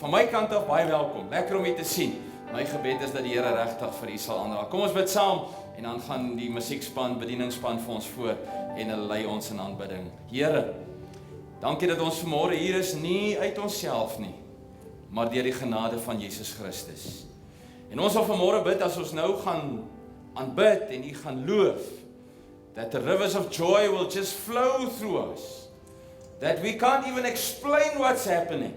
van my kant af baie welkom. Lekker om u te sien. My gebed is dat die Here regtig vir u sal aanraak. Kom ons bid saam en dan gaan die musiekspan, bedieningsspan vir ons voor en hulle lei ons in aanbidding. Here, dankie dat ons vanmôre hier is, nie uit onsself nie, maar deur die genade van Jesus Christus. En ons wil vanmôre bid as ons nou gaan aanbid en u gaan loof, that the rivers of joy will just flow through us. That we can't even explain what's happening,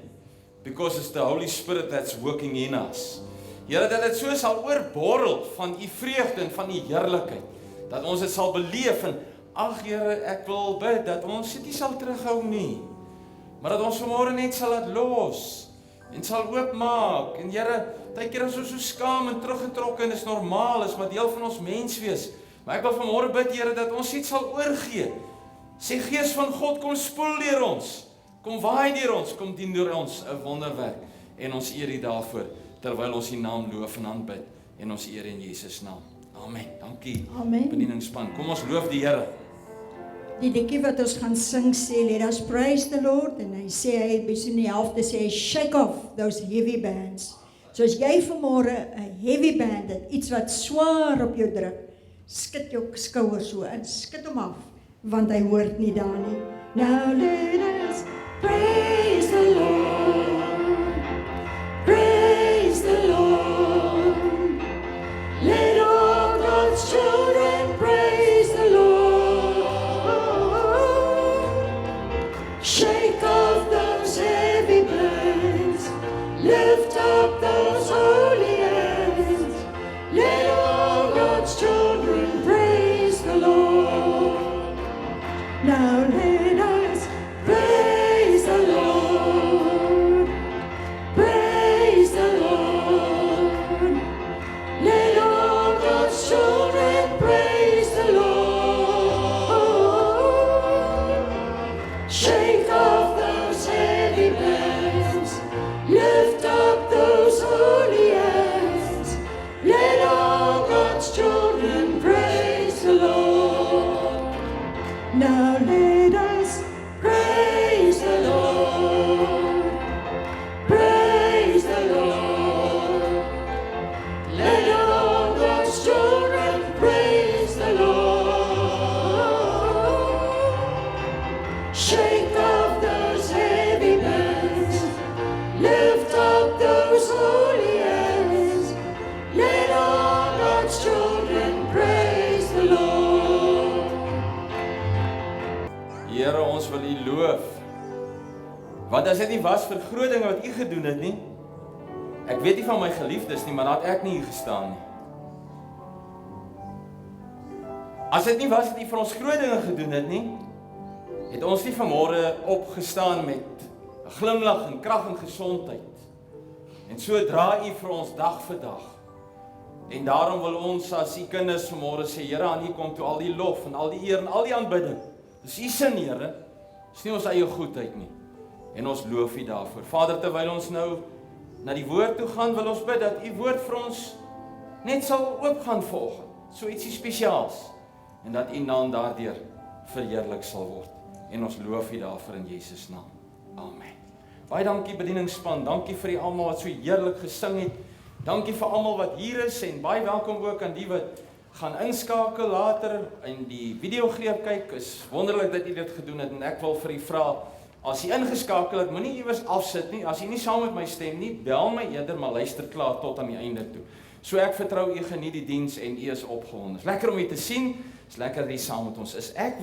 because it's the Holy Spirit that's working in us. Here, dat dit so sal oorborrel van u vreugde en van u heerlikheid, dat ons dit sal beleef en, ag Here, ek wil bid, dat ons dit nie sal terughou nie, maar dat ons vanmôre net sal laat los, en sal oopmaak, en Here, partykeer is ons so skaam en teruggetrokke, en is normaal, is maar deel van ons menswees, maar ek wil vanmôre bid, Here, dat ons iets sal oorgee, sê Gees van God, kom spoel deur ons, kom waai deur ons, kom dien deur ons 'n wonderwerk, en ons eer u daarvoor, terwyl ons die naam loof en aanbid, en ons eer in Jesus naam. Amen. Dankie, Amen. bedieningsspan. Kom ons loof die Here. Die liedjie wat ons gaan sing sê, let us praise the Lord, en hy sê, hy is in die helfte sê, shake off those heavy bands. So as jy vanmôre 'n heavy band het, iets wat swaar op jou druk, skud jou skouers so in, skud hom af, want hy hoort nie daar nie. Now let us praise the Lord, praise the Lord, let all God's children praise the Lord, shake off those heavy bands, lift up those holy hands, let all God's children praise the Lord. Now let us praise the Lord, praise the Lord, let all God's children praise the Lord, shake off those heavy bands, lift up those holy hands, let all God's children praise the Lord. Now let us praise the Lord, praise the Lord, let all God's children praise the Lord, shake off those heavy bands, lift up those holy hands, let all God's children praise the Lord. Here, ons wil u loof, want as dit nie was vir groot dinge wat u gedoen het nie, ek weet nie van my geliefdes nie, maar laat ek nie hier gestaan nie. As dit nie was dat u vir ons groot dinge gedoen het nie, het ons nie vanmôre opgestaan met 'n glimlag en krag en gesondheid. En so dra u vir ons dag vir dag. En daarom wil ons as u kinders vanmôre sê, Here, aan u kom toe al die lof en al die eer en al die aanbidding. Dis u sin, Here. Dis nie ons eie goedheid nie. En ons loof u daarvoor. Vader, terwyl ons nou na die woord toe gaan, wil ons bid dat u woord vir ons net sal oopgaan vanoggend. So ietsie spesiaals. En dat u naam daardeur verheerlik sal word. En ons loof u daarvoor in Jesus naam. Amen. Baie dankie bedieningsspan. Dankie vir die almal wat so heerlik gesing het. Dankie vir almal wat hier is en baie welkom ook aan die wat gaan inskakel later en die video greep kyk. Is wonderlik dat u dit gedoen het en ek wil vir u vra, as u ingeskakel het, moenie iewers afsit nie. As u nie saam met my stem nie, bel my eerder, maar luister klaar tot aan die einde toe. So ek vertrou u geniet die diens en u is opgewonde. Is lekker om u te sien. Is lekker dat u saam met ons is. Ek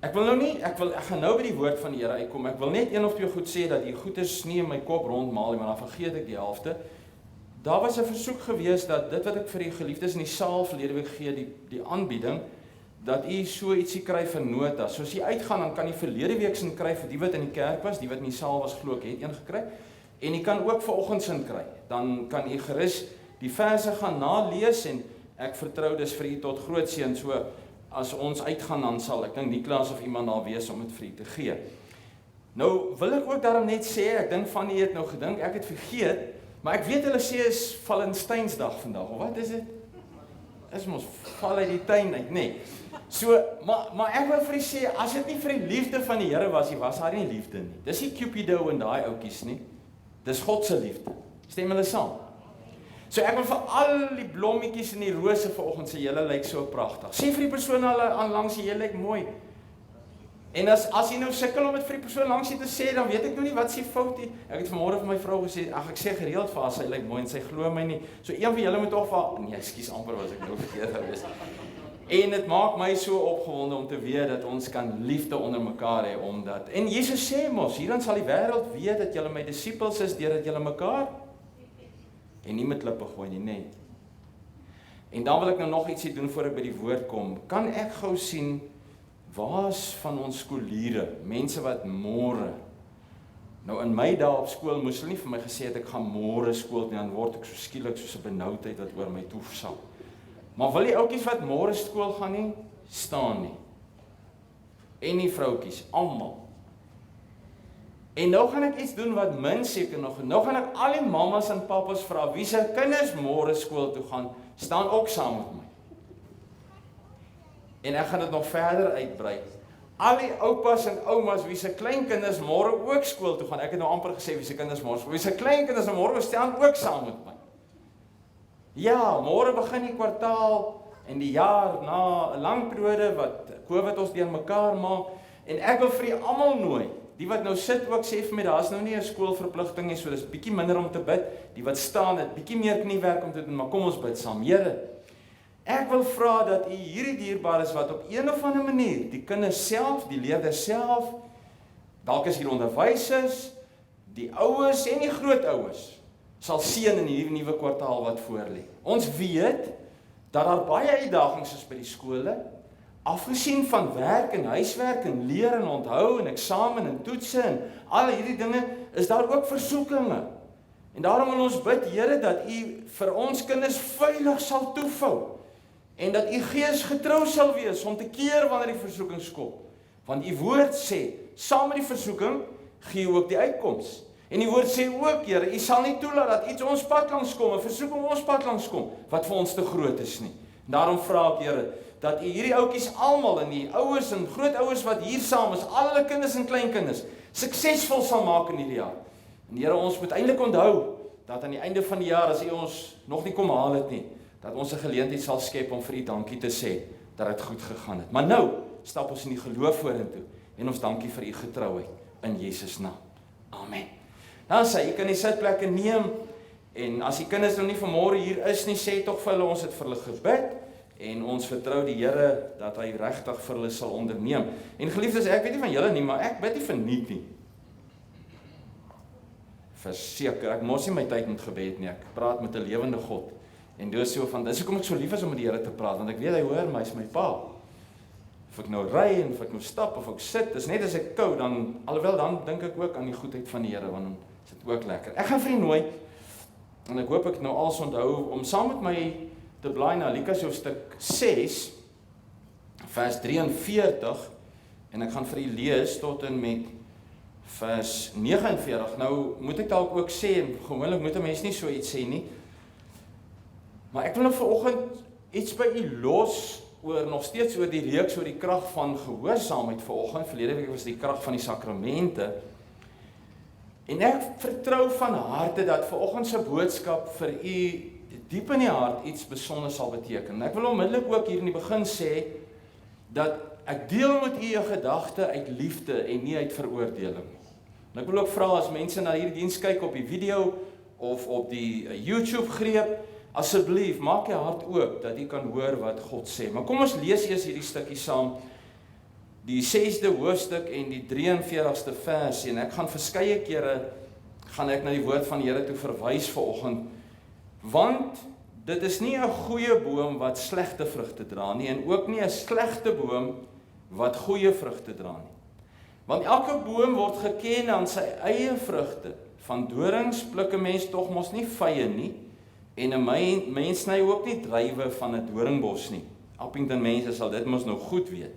gaan nou by die woord van die Here uitkom. Ek wil net een of twee goed sê dat die goeders nie in my kop rondmaal nie, maar dan vergeet ek die helfte. Daar was 'n versoek gewees dat dit wat ek vir die geliefdes in die saal verlede week gee, die aanbieding, dat u so ietsie kry vir nota. So as jy uitgaan, dan kan jy verlede week sin kry vir die wat in die kerk was, die wat in die saal was, glo ek het een gekry. En jy kan ook vanoggend sin kry. Dan kan jy gerus die verse gaan nalees en ek vertrou dis vir u tot groot seën. So as ons uitgaan, dan sal ek dink Niklas of iemand daar wees om dit vir u te gee. Nou wil ek ook daarom net sê, ek dink van u het nou gedink, ek het vergeet, maar ek weet hulle sê is Valentynsdag vandag, of wat is dit? is mos val uit die tuin uit, nee. So, maar ek wil vir u sê, as dit nie vir die liefde van die Here was, was daar nie liefde nie. Dis nie Cupido en daai ouetjies nie. Dis God se liefde. Stem hulle saam? So ek wil vir al die blommetjies en die rose vanoggend sê, julle lyk so pragtig. Sê vir die persoon aan langs jy lyk mooi. En as jy nou sukkel om dit vir die persoon langs jy te sê, dan weet ek nou nie wat s'ie fout nie. Ek het vanmôre vir my vrou gesê, ek sê gereeld vir haar, sy lyk mooi en sy glo my nie. So een van julle moet tog vir nee, ekskuus amper was ek nou verkeerd gewees. En dit maak my so opgewonde om te weet dat ons kan liefde onder mekaar hê omdat. En Jesus sê mos, hierin sal die wêreld weet dat julle my disippels is deurdat julle mekaar en nie met lippe gooi nie, nee. En dan wil ek nou nog ietsie doen voor ek by die woord kom. Kan ek gou sien waar's van ons skooliere, mense wat môre. Nou in my dae op skool moes hulle nie vir my gesê het ek gaan môre skool nie, dan word ek so skielik soos 'n benoudheid wat oor my toefsal. Maar wil die ouetjies wat môre skool gaan nie, staan nie. En die vroutjies, almal. En nou gaan ek iets doen wat min seker nog. Nou gaan ek al die mammas en pappas vra wie se kinders môre skool toe gaan, staan ook saam met my. En ek gaan dit nog verder uitbrei. Al die oupas en oumas wie se kleinkinders môre ook skool toe gaan. Ek het nou amper gesê wie se kinders môre, wie se kleinkinders môre staan ook saam met my. Ja, môre begin die kwartaal en die jaar na 'n lang periode wat COVID ons deurmekaar maak en ek wil vir julle almal nooi. Die wat nou sit ook sê vir my daar's nou nie 'n skoolverpligting nie, so dis bietjie minder om te bid. Die wat staan het bietjie meer kniewerk om te doen, maar kom ons bid saam. Here, ek wil vra dat u hierdie dierbares wat op een of ander manier, die kinders self, die leerders self, dalk is hier onderwysers, die ouers en die grootouers sal seën in hierdie nuwe kwartaal wat voorlê. Ons weet dat daar baie uitdagings is by die skole, afgesien van werk en huiswerk en leer en onthou en eksamen en toetse en al hierdie dinge, is daar ook versoekinge. En daarom wil ons bid, Here, dat u vir ons kinders veilig sal toevou en dat u Gees getrou sal wees om te keer wanneer die versoekings kom. Want u woord sê, saam met die versoeking gee u ook die uitkoms. En die woord sê ook, Here, u sal nie toelaat dat iets ons pad langs kom, 'n versoeking ons pad langs kom, wat vir ons te groot is nie. En daarom vra ek, Here, dat u hierdie ouetjies almal en die ouers en grootouers wat hier saam is, al hulle kinders en kleinkinders, suksesvol sal maak in hierdie jaar. En Here, ons moet eintlik onthou, dat aan die einde van die jaar, as u ons nog nie kom haal het nie, dat ons 'n geleentheid sal skep om vir u dankie te sê, dat dit goed gegaan het. Maar nou, stap ons in die geloof vorentoe, en ons dankie vir u getrouheid, in Jesus naam. Amen. Dan sê, jy kan die sitplekke neem, en as die kinders nou nie vanmôre hier is nie, sê tog vir hulle, ons het vir hulle gebid, en ons vertrou die Here, dat hy regtig vir hulle sal onderneem. En geliefdes, ek weet nie van julle nie, maar ek bid nie verniet nie. Verseker, ek mos nie my tyd met gebed nie, ek praat met 'n lewende God, en dis so van, dis hoekom ek so lief is om met die Here te praat, want ek weet hy hoor my, hy is my pa. Of ek nou ry en of ek nou stap of ek sit, dis net as ek kou, dan, alhoewel dan dink ek ook aan die goedheid van die Here, want dan is dit ook lekker. Ek gaan vir julle nooi, en ek hoop ek nou als onthou, om saam met my te blaai na Lukas hoofstuk 6, vers 43, en ek gaan vir julle lees tot en met vers 49. Nou moet ek dalk ook sê, en gewoonlik moet 'n mens nie so iets sê nie, maar ek wil nou vanoggend iets by u los, nog steeds oor die reeks oor die krag van gehoorsaamheid vanoggend. Verlede week was die krag van die sakramente. En ek vertrou van harte dat vanoggend se boodskap vir u diep in die hart iets besonder sal beteken. En ek wil onmiddellik ook hier in die begin sê dat ek deel met u 'n gedagte uit liefde en nie uit veroordeling. En ek wil ook vra as mense na hierdie diens kyk op die video of op die YouTube greep, asseblief maak jy hart oop dat jy kan hoor wat God sê. Maar kom ons lees eers hierdie stukkie saam. Die 6de hoofstuk en die 43ste vers, en ek gaan verskeie kere gaan ek na die woord van die Here toe verwys vanoggend, want dit is nie 'n goeie boom wat slegte vrugte dra nie, en ook nie 'n slegte boom wat goeie vrugte dra nie. Want elke boom word geken aan sy eie vrugte. Van dorings pluk 'n mens tog mos nie vye nie, en 'n mens sny ook nie druiwe van 'n doringbos nie. Appington mense sal dit mos nou goed weet.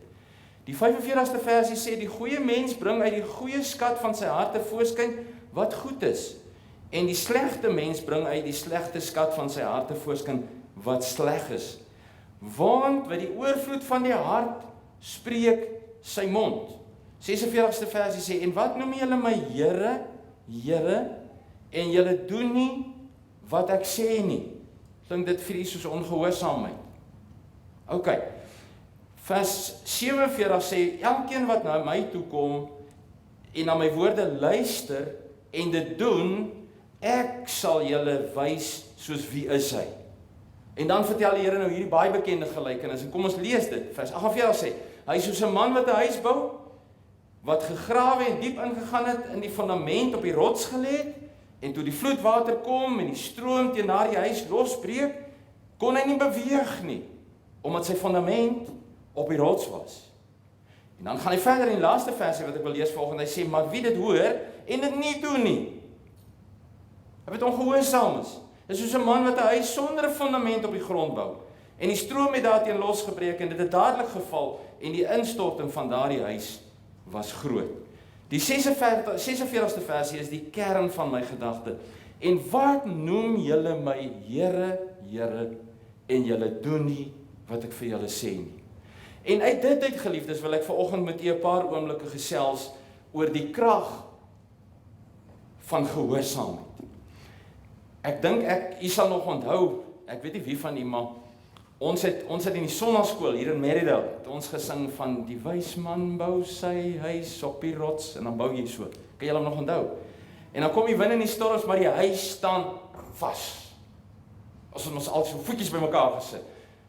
Die 45ste versie sê, die goeie mens bring uit die goeie skat van sy hart tevoorskyn wat goed is, en die slegte mens bring uit die slegte skat van sy hart tevoorskyn wat sleg is. want wat die oorvloed van die hart spreek sy mond. 46ste versie sê, en wat noem julle my Here, Here, en julle doen nie wat ek sê nie. Klink dit vir u soos ongehoorsaamheid? OK. Vers 47 sê, elkeen wat na my toe kom en na my woorde luister en dit doen, ek sal julle wys soos wie is hy. En dan vertel die Here nou hierdie baie bekende gelykenis, en kom ons lees dit. Vers 48 sê, hy is soos 'n man wat 'n huis bou, wat gegrawe en diep ingegaan het, in die fundament op die rots gelê het, en toe die vloedwater kom en die stroom teen daardie huis losbreek, kon hy nie beweeg nie, omdat sy fundament op die rots was. En dan gaan hy verder in die laaste versie wat ek wil lees volgende, hy sê, maar wie dit hoor en dit nie doen nie, hy wat ongehoorsaam is, is soos 'n man wat 'n huis sonder 'n fundament op die grond bou, en die stroom het daarteen losgebreek, en dit het dadelik geval, en die instorting van daardie huis was groot. Die 46ste versie is die kern van my gedagte. En wat noem julle my Here, Here, en julle doen nie wat ek vir julle sê nie. En uit dit uit, geliefdes, wil ek vanoggend met u 'n paar oomblikke gesels oor die krag van gehoorsaamheid. Ek dink u sal nog onthou, ek weet nie wie van u, maar ons het in die sonnaskool hier in Merridale, het ons gesing van die wys man bou sy huis op die rots, en dan bou jy so. Kan julle hom nog onthou? En dan kom die wind en die storms, maar die huis staan vas. As ons al so voetjies by mekaar gesit.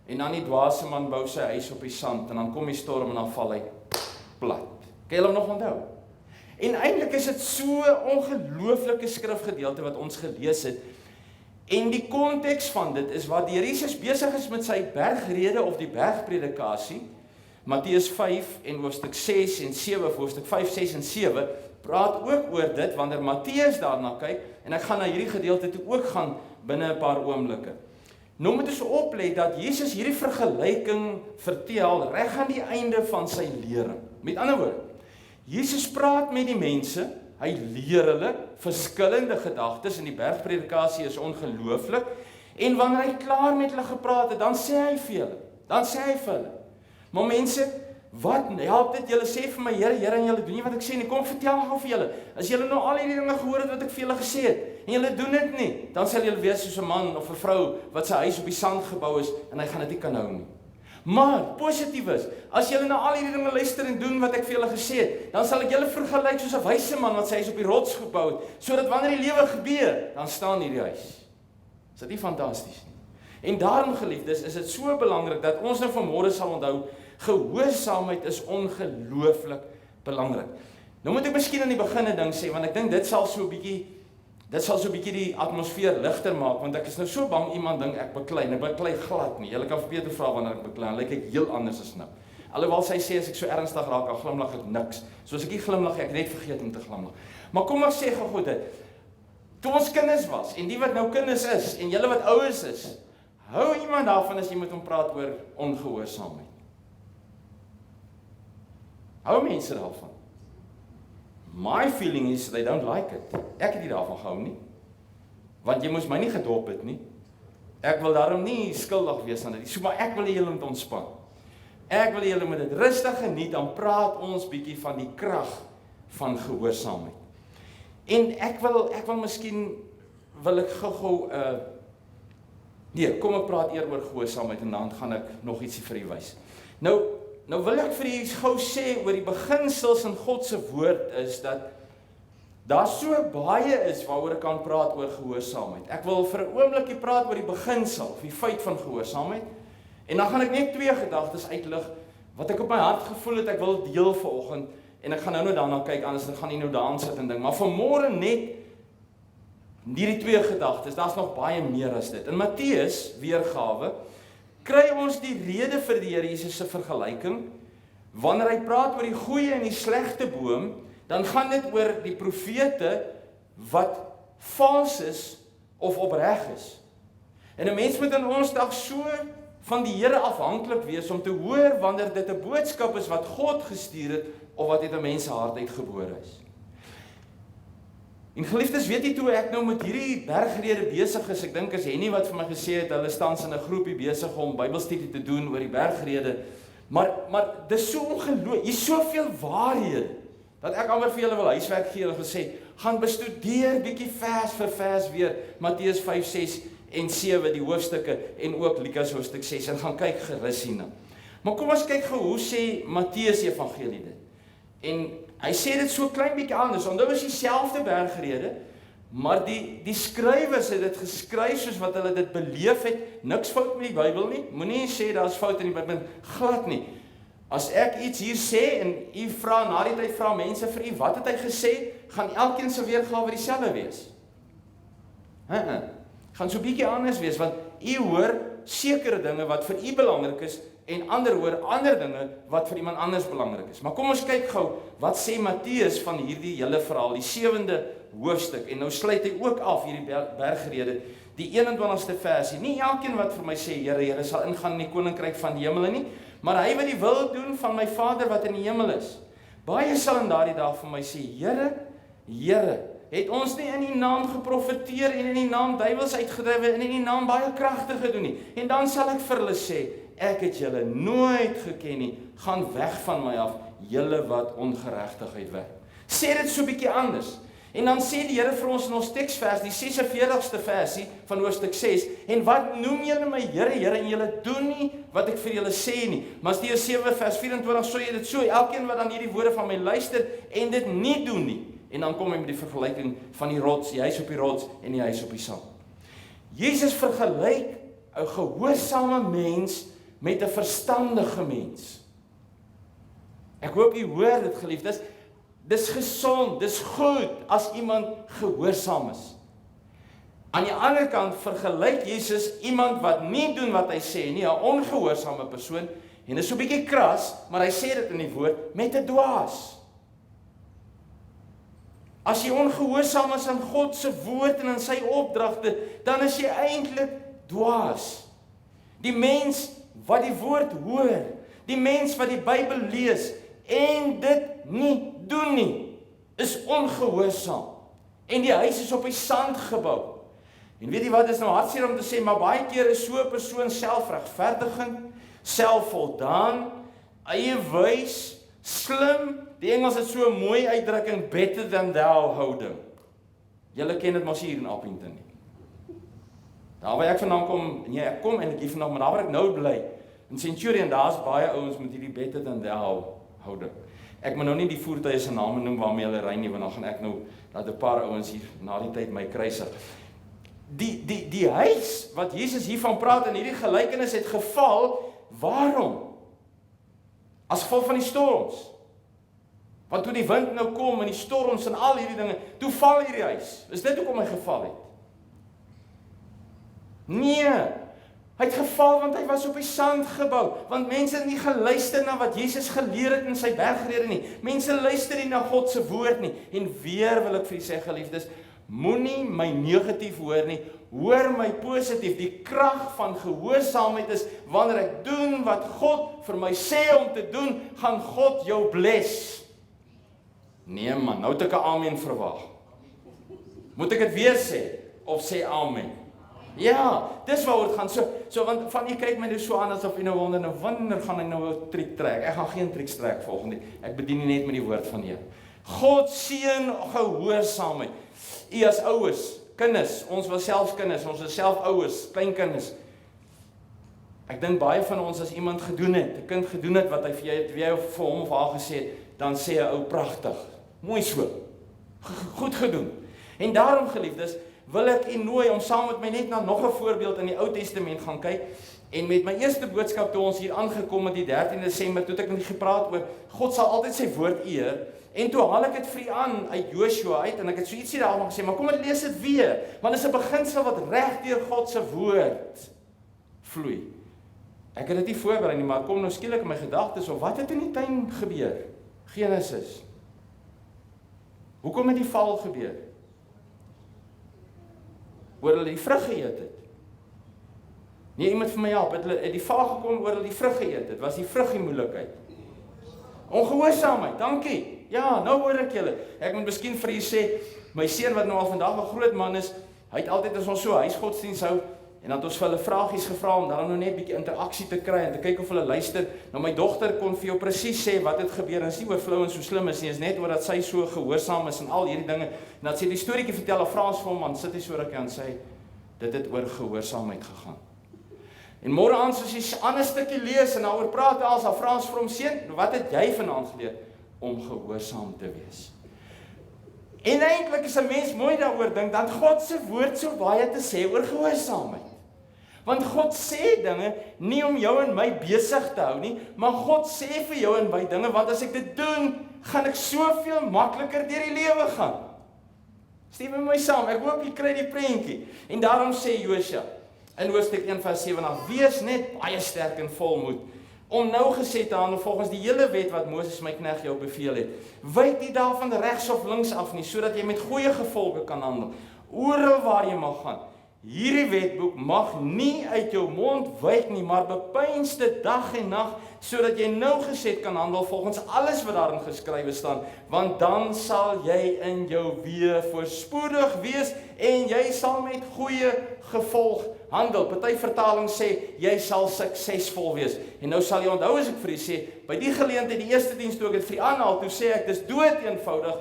En dan die dwaase man bou sy huis op die sand, en dan kom die storm en dan val hy plat. Kan julle hom nog onthou? En eintlik is dit so 'n ongelooflike skrifgedeelte wat ons gelees het. En die konteks van dit is waar die Here Jesus besig is met sy bergrede of die bergpredikasie. Matteus 5 en hoofstuk 6 en 7, hoofstuk 5, 6 en 7 praat ook oor dit wanneer Matteus daarna kyk, en ek gaan na hierdie gedeelte toe ook gaan binne 'n paar oomblikke. Nou moet ons oplet dat Jesus hierdie vergelyking vertel reg aan die einde van sy lering. Met ander woorde, Jesus praat met die mense, hy leer hulle verskillende gedagtes, en die bergpredikasie is ongelooflik, en wanneer hy klaar met hulle gepraat het, dan sê hy vir hulle, maar mense, wat help dit, julle sê vir my, Here, Here, en julle doen nie wat ek sê nie, kom vertel gou vir julle, as julle nou al hierdie dinge gehoor het wat ek vir julle gesê het, en julle doen dit nie, dan sal julle wees soos 'n man of 'n vrou, wat sy huis op die sand gebou is, en hy gaan dit nie kan hou nie. Maar, positief is, as julle na al hierdie dinge luister en doen wat ek vir julle gesê het, dan sal ek julle vergelyk soos 'n wyse man wat sy huis op die rots gebou het, sodat wanneer die lewe gebeur, dan staan hierdie huis. Is dit nie fantasties nie? En daarom, geliefdes, is dit so belangrik dat ons nou vanmôre sal onthou, gehoorsaamheid is ongelooflik belangrik. Nou moet ek miskien aan die begin 'n ding sê, want ek dink dit sal so 'n bietjie die atmosfeer ligter maak, want ek is nou so bang iemand dink ek beklei glad nie. Julle kan vir Peter vra wanneer ek beklei, dan lyk ek heel anders as nou. Alhoewel sy sê as ek so ernstig raak, dan glimlag ek niks. Soos ek nie glimlag, ek net vergeet om te glimlag. Maar kom ons sê gou dit. Toe ons kinders was, en die wat nou kinders is, en julle wat ouers is, hou iemand daarvan as jy met hom praat oor ongehoorsaamheid? Hou mense daarvan? My feeling is they don't like it. Ek het nie daarvan gehou nie. Want jy moes my nie gedop het nie. Ek wil daarom nie skuldig wees aan dit. So maar ek wil julle moet ontspan. Ek wil julle moet dit rustig geniet, dan praat ons bietjie van die krag van gehoorsaamheid. En ek wil miskien wil ek gou kom ek praat eers oor gehoorsaamheid en dan gaan ek nog ietsie vir u wys. Nou wil ek vir u gou sê oor die beginsels in God se woord is dat daar so baie is waaroor ek kan praat oor gehoorsaamheid. Ek wil vir 'n oombliekie praat oor die beginsel of die feit van gehoorsaamheid. En dan gaan ek net 2 gedagtes uitlig wat ek op my hart gevoel het ek wil deel vanoggend en ek gaan nou daarna kyk, anders dan gaan nie nou daan sit en ding, maar vanmôre net hierdie 2 gedagtes, daar's nog baie meer as dit. In Matteus weergawe kry ons die rede vir die Here Jesus se vergelyking. Wanneer hy praat oor die goeie en die slegte boom, dan gaan dit oor die profete wat vals is of opreg is. En 'n mens moet in ons dag so van die Here afhanklik wees om te hoor wanneer dit 'n boodskap is wat God gestuur het of wat uit 'n mens se hart uitgebore is. En geliefdes, weet jy toe ek nou met hierdie bergrede besig is, ek dink as Henny wat vir my gesê het, hulle staan in 'n groepie besig om Bybelstudie te doen oor die bergrede, maar dis so ongelooflik, hier's soveel waarhede, dat ek amper vir julle wil huiswerk gee en gesê, gaan bestudeer bietjie vers vir vers weer, Matteus 5, 6 en 7, die hoofstukke, en ook Lukas hoofstuk 6, en gaan kyk gerus hierna. Maar kom ons kyk gou, hoe sê Matteus Evangelie dit? En hy sê dit so klein bietjie anders, want dit was dieselfde bergrede, maar die skrywers het dit geskryf soos wat hulle dit beleef het, niks fout met die Bybel nie, moenie sê daar's fout in die Bybel, glad nie. As ek iets hier sê, en u vra, na die tyd vra mense vir u, wat het hy gesê, gaan elkeen se weergawe dieselfde wees. Gaan so bietjie anders wees, want u hoor sekere dinge wat vir u belangrik is, en ander hoor ander dinge wat vir iemand anders belangrik is. Maar kom ons kyk gou, wat sê Matteus van hierdie hele verhaal, die 7de hoofstuk, en nou sluit hy ook af hierdie bergrede, die 21ste versie. Nie elkeen wat vir my sê, Here, Here, sal ingaan in die koninkryk van die hemel nie, maar hy wat die wil doen van my Vader wat in die hemel is. Baie sal in daardie dag vir my sê, Here, Here, het ons nie in die naam geprofeteer en in die naam duiwels uitgedrywe en in die naam baie kragte gedoen nie. En dan sal ek vir hulle sê, ek het julle nooit geken nie, gaan weg van my af, julle wat ongeregtigheid werk. Sê dit so bietjie anders. En dan sê die Here vir ons in ons teksvers, die 46ste versie van hoofstuk 6, en wat noem julle my Here, Here, en julle doen nie wat ek vir julle sê nie. Matteus 7 vers 24, so jy dit so, elkeen wat aan hierdie woorde van my luister en dit nie doen nie. En dan kom hy met die vergelyking van die rots, die huis op die rots en die huis op die sand. Jesus vergelyk 'n gehoorsame mens met 'n verstandige mens. Ek hoop u hoor dit, geliefdes. Dis gesond, dis goed as iemand gehoorsaam is. Aan die ander kant vergelyk Jesus iemand wat nie doen wat hy sê nie, 'n ongehoorsame persoon, en is so 'n bietjie kras, maar hy sê dit in die woord, met 'n dwaas. As jy ongehoorsaam is aan God se woord en aan sy opdragte, dan is jy eintlik dwaas. Die mens wat die woord hoor, die mens wat die Bybel lees en dit nie doen nie, is ongehoorsaam. En die huis is op die sand gebou. En weet jy wat, is nou hartseer om te sê, maar baie keer is so 'n persoon selfregverdigend, selfvoldaan, eie wys, slim, die Engels het so 'n mooi uitdrukking, better than thou houding. Julle ken dit mos hier in Appington nie. Daar waar ek vandaan kom, nee, ek kom eintlik hier vandaan, maar daar waar ek nou bly, in Centurion, daar's baie ouens met hierdie better than thou houding. Ek moet nou nie die voertuie se name noem waarmee hulle ry nie, want dan gaan ek nou laat 'n paar ouens hier na die tyd my kruisig. Die huis wat Jesus hiervan praat in hierdie gelykenis het geval, waarom? As gevolg van die storms. Want toe die wind nou kom en die storms en al hierdie dinge, toe val hierdie huis. Is dit hoekom hy geval het? Nee, hy het geval want hy was op die sand gebou, want mense het nie geluister na wat Jesus geleer het in sy bergrede nie. Mense luister nie na God se woord nie. En weer wil ek vir julle sê, geliefdes, moenie my negatief hoor nie, hoor my positief. Die krag van gehoorsaamheid is, wanneer ek doen wat God vir my sê om te doen, gaan God jou bless. Nee man, nou het ek 'n amen verwag. Moet ek dit weer sê, of sê amen? Ja, dis waaroor dit gaan. So want van jy kyk my nou so aan asof jy nou wonder, nou wanneer gaan hy nou 'n triek trek? Ek gaan geen trieks trek volgende. Ek bedien nie net met die woord van die Here. God seën gehoorsaamheid. U as ouers, kinders, ons was self kinders, ons is self ouers, kleinkinders. Ek dink baie van ons as iemand gedoen het, 'n kind gedoen het wat hy vir jy of vir hom of haar gesê het, dan sê 'n ou pragtig. Mooi so. Goed gedoen. En daarom, geliefdes, wil ek u nooi om saam met my net na nog 'n voorbeeld in die Ou Testament gaan kyk. En met my eerste boodskap toe ons hier aangekom het die 13 Desember, toe het ek net gepraat oor God sal altyd sy woord eer. En toe haal ek dit vir u aan uit Joshua uit en ek het so ietsie daarvan gesê, maar kom ek lees dit weer, want dit is 'n beginsel wat reg deur God se woord vloei. Ek het dit nie voorberei nie, maar kom nou skielik in my gedagtes of wat het in die tuin gebeur? Genesis. Hoekom het die val gebeur? Oor hulle die vrug geëet het. Nee, iemand vir my help, het die val gekom oor hulle die vrug geëet het, was die vrug die moeilikheid. Ongehoorsaamheid, dankie. Ja, nou hoor ek julle. Ek moet miskien vir julle sê, My seun wat nou al vandag 'n groot man is, hy het altyd as ons so huisgodsdiens hou, en dan het ons vir hulle vragies gevra om dan nou net 'n bietjie interaksie te kry en te kyk of hulle luister. Nou my dogter kon vir jou presies sê wat het gebeur. En is nie oor flou en so slim is nie, is net oor dat sy so gehoorsaam is en al hierdie dinge. En dat sy die storieetjie vertel of Frans vir hom aan sit hy so rukkie aan sê dit het oor gehoorsaamheid gegaan. En môre aand soos jy 'n ander stukkie lees en daaroor praat als Frans vir hom seun, wat het jy vanaand geleer om gehoorsaam te wees? En eintlik is 'n mens mooi daaroor dink dat God se woord so baie te sê oor gehoorsaamheid. Want God sê dinge nie om jou en my besig te hou nie, maar God sê vir jou en my dinge, want as ek dit doen, gaan ek soveel makliker deur die lewe gaan. Stem met my saam, ek hoop jy kry die prentjie. En daarom sê Josua in Hoofstuk 1 vers 7, wees net baie sterk en volmoed, om nou gesê te handel volgens die hele wet wat Moses my knegt jou beveel het. Wyk nie daarvan regs of links af nie, sodat jy met goeie gevolge kan handel, oral waar jy mag gaan. Hierdie wetboek mag nie uit jou mond wyk nie, maar bepeins dit dag en nag, sodat jy nougeset kan handel volgens alles wat daarin geskrywe staan, want dan sal jy in jou weë voorspoedig wees en jy sal met goeie gevolg handel. Party vertaling sê jy sal suksesvol wees. En nou sal jy onthou as ek vir u sê, by die geleentheid die eerste diens toe ek dit vir u aanhaal, toe sê ek dis dood eenvoudig,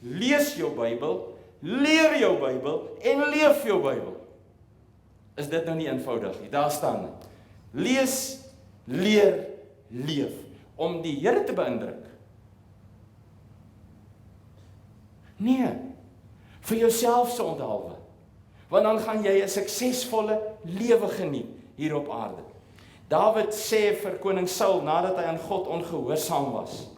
lees jou Bybel, leer jou Bybel en leef jou Bybel. Is dit nou nie eenvoudig nie? Daar staan dit. Lees, leer, leef. Om die Here te beïndruk. Nee, vir jouself se onthaalwe. Want dan gaan jy 'n suksesvolle lewe geniet hier op aarde. Dawid sê vir koning Saul, nadat hy aan God ongehoorsaam was,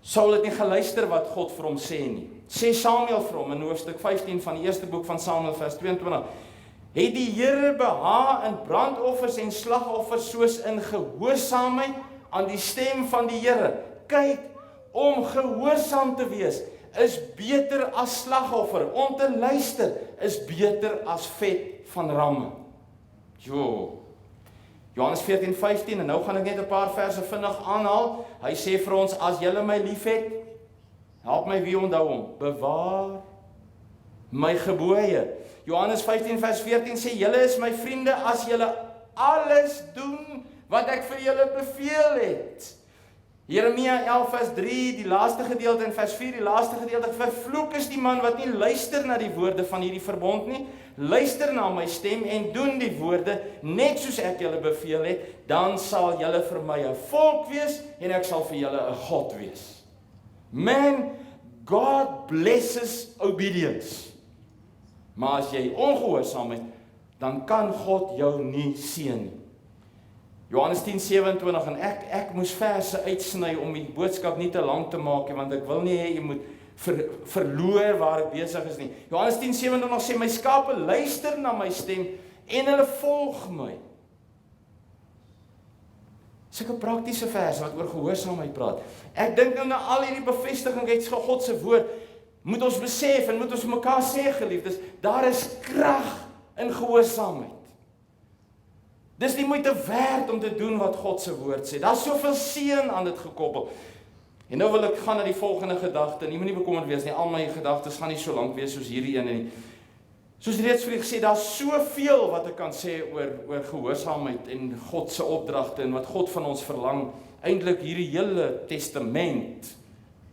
Saul het nie geluister wat God vir hom sê nie. Sê Samuel vir hom in hoofstuk 15 van die eerste boek van Samuel vers 22, het die Here behaag in brandoffers en slagoffers soos in gehoorsaamheid aan die stem van die Here. Kyk, om gehoorsaam te wees is beter as slagoffer. Om te luister is beter as vet van ramme. Jo. Johannes 14:15 en nou gaan ek net 'n paar verse vinnig aanhaal. Hy sê vir ons, as julle my liefhet, help my wie onthou hom, bewaar my gebooie. Johannes 15 vers 14 sê, julle is my vriende as julle alles doen wat ek vir julle beveel het. Jeremia 11 vers 3, die laaste gedeelte en vers 4, die laaste gedeelte, vervloek is die man wat nie luister na die woorde van hierdie verbond nie, luister na my stem en doen die woorde, net soos ek julle beveel het, dan sal julle vir my 'n volk wees en ek sal vir julle 'n God wees. Man, God blesses obedience. Maar as jy ongehoorsaam is, dan kan God jou nie seën nie. Johannes 10:27 en ek moes verse uitsny om die boodskap nie te lank te maak nie, want ek wil nie hê jy moet verloor waar ek besig is nie. Johannes 10:27 sê, my skape luister na my stem en hulle volg my. Sulke praktiese verse wat oor gehoorsaamheid praat. Ek dink nou na al hierdie bevestiging uit God se woord, moet ons besef en moet ons mekaar sê, geliefdes, daar is krag in gehoorsaamheid. Dis nie moeite werd om te doen wat God se woord sê. Daar's soveel seën aan dit gekoppel. En nou wil ek gaan na die volgende gedagte. Jy moenie bekommerd wees nie. Al my gedagtes gaan nie so lank wees soos hierdie ene nie. Soos reeds vir u gesê, daar's soveel wat ek kan sê oor gehoorsaamheid en God se opdragte en wat God van ons verlang. Eintlik hierdie hele testament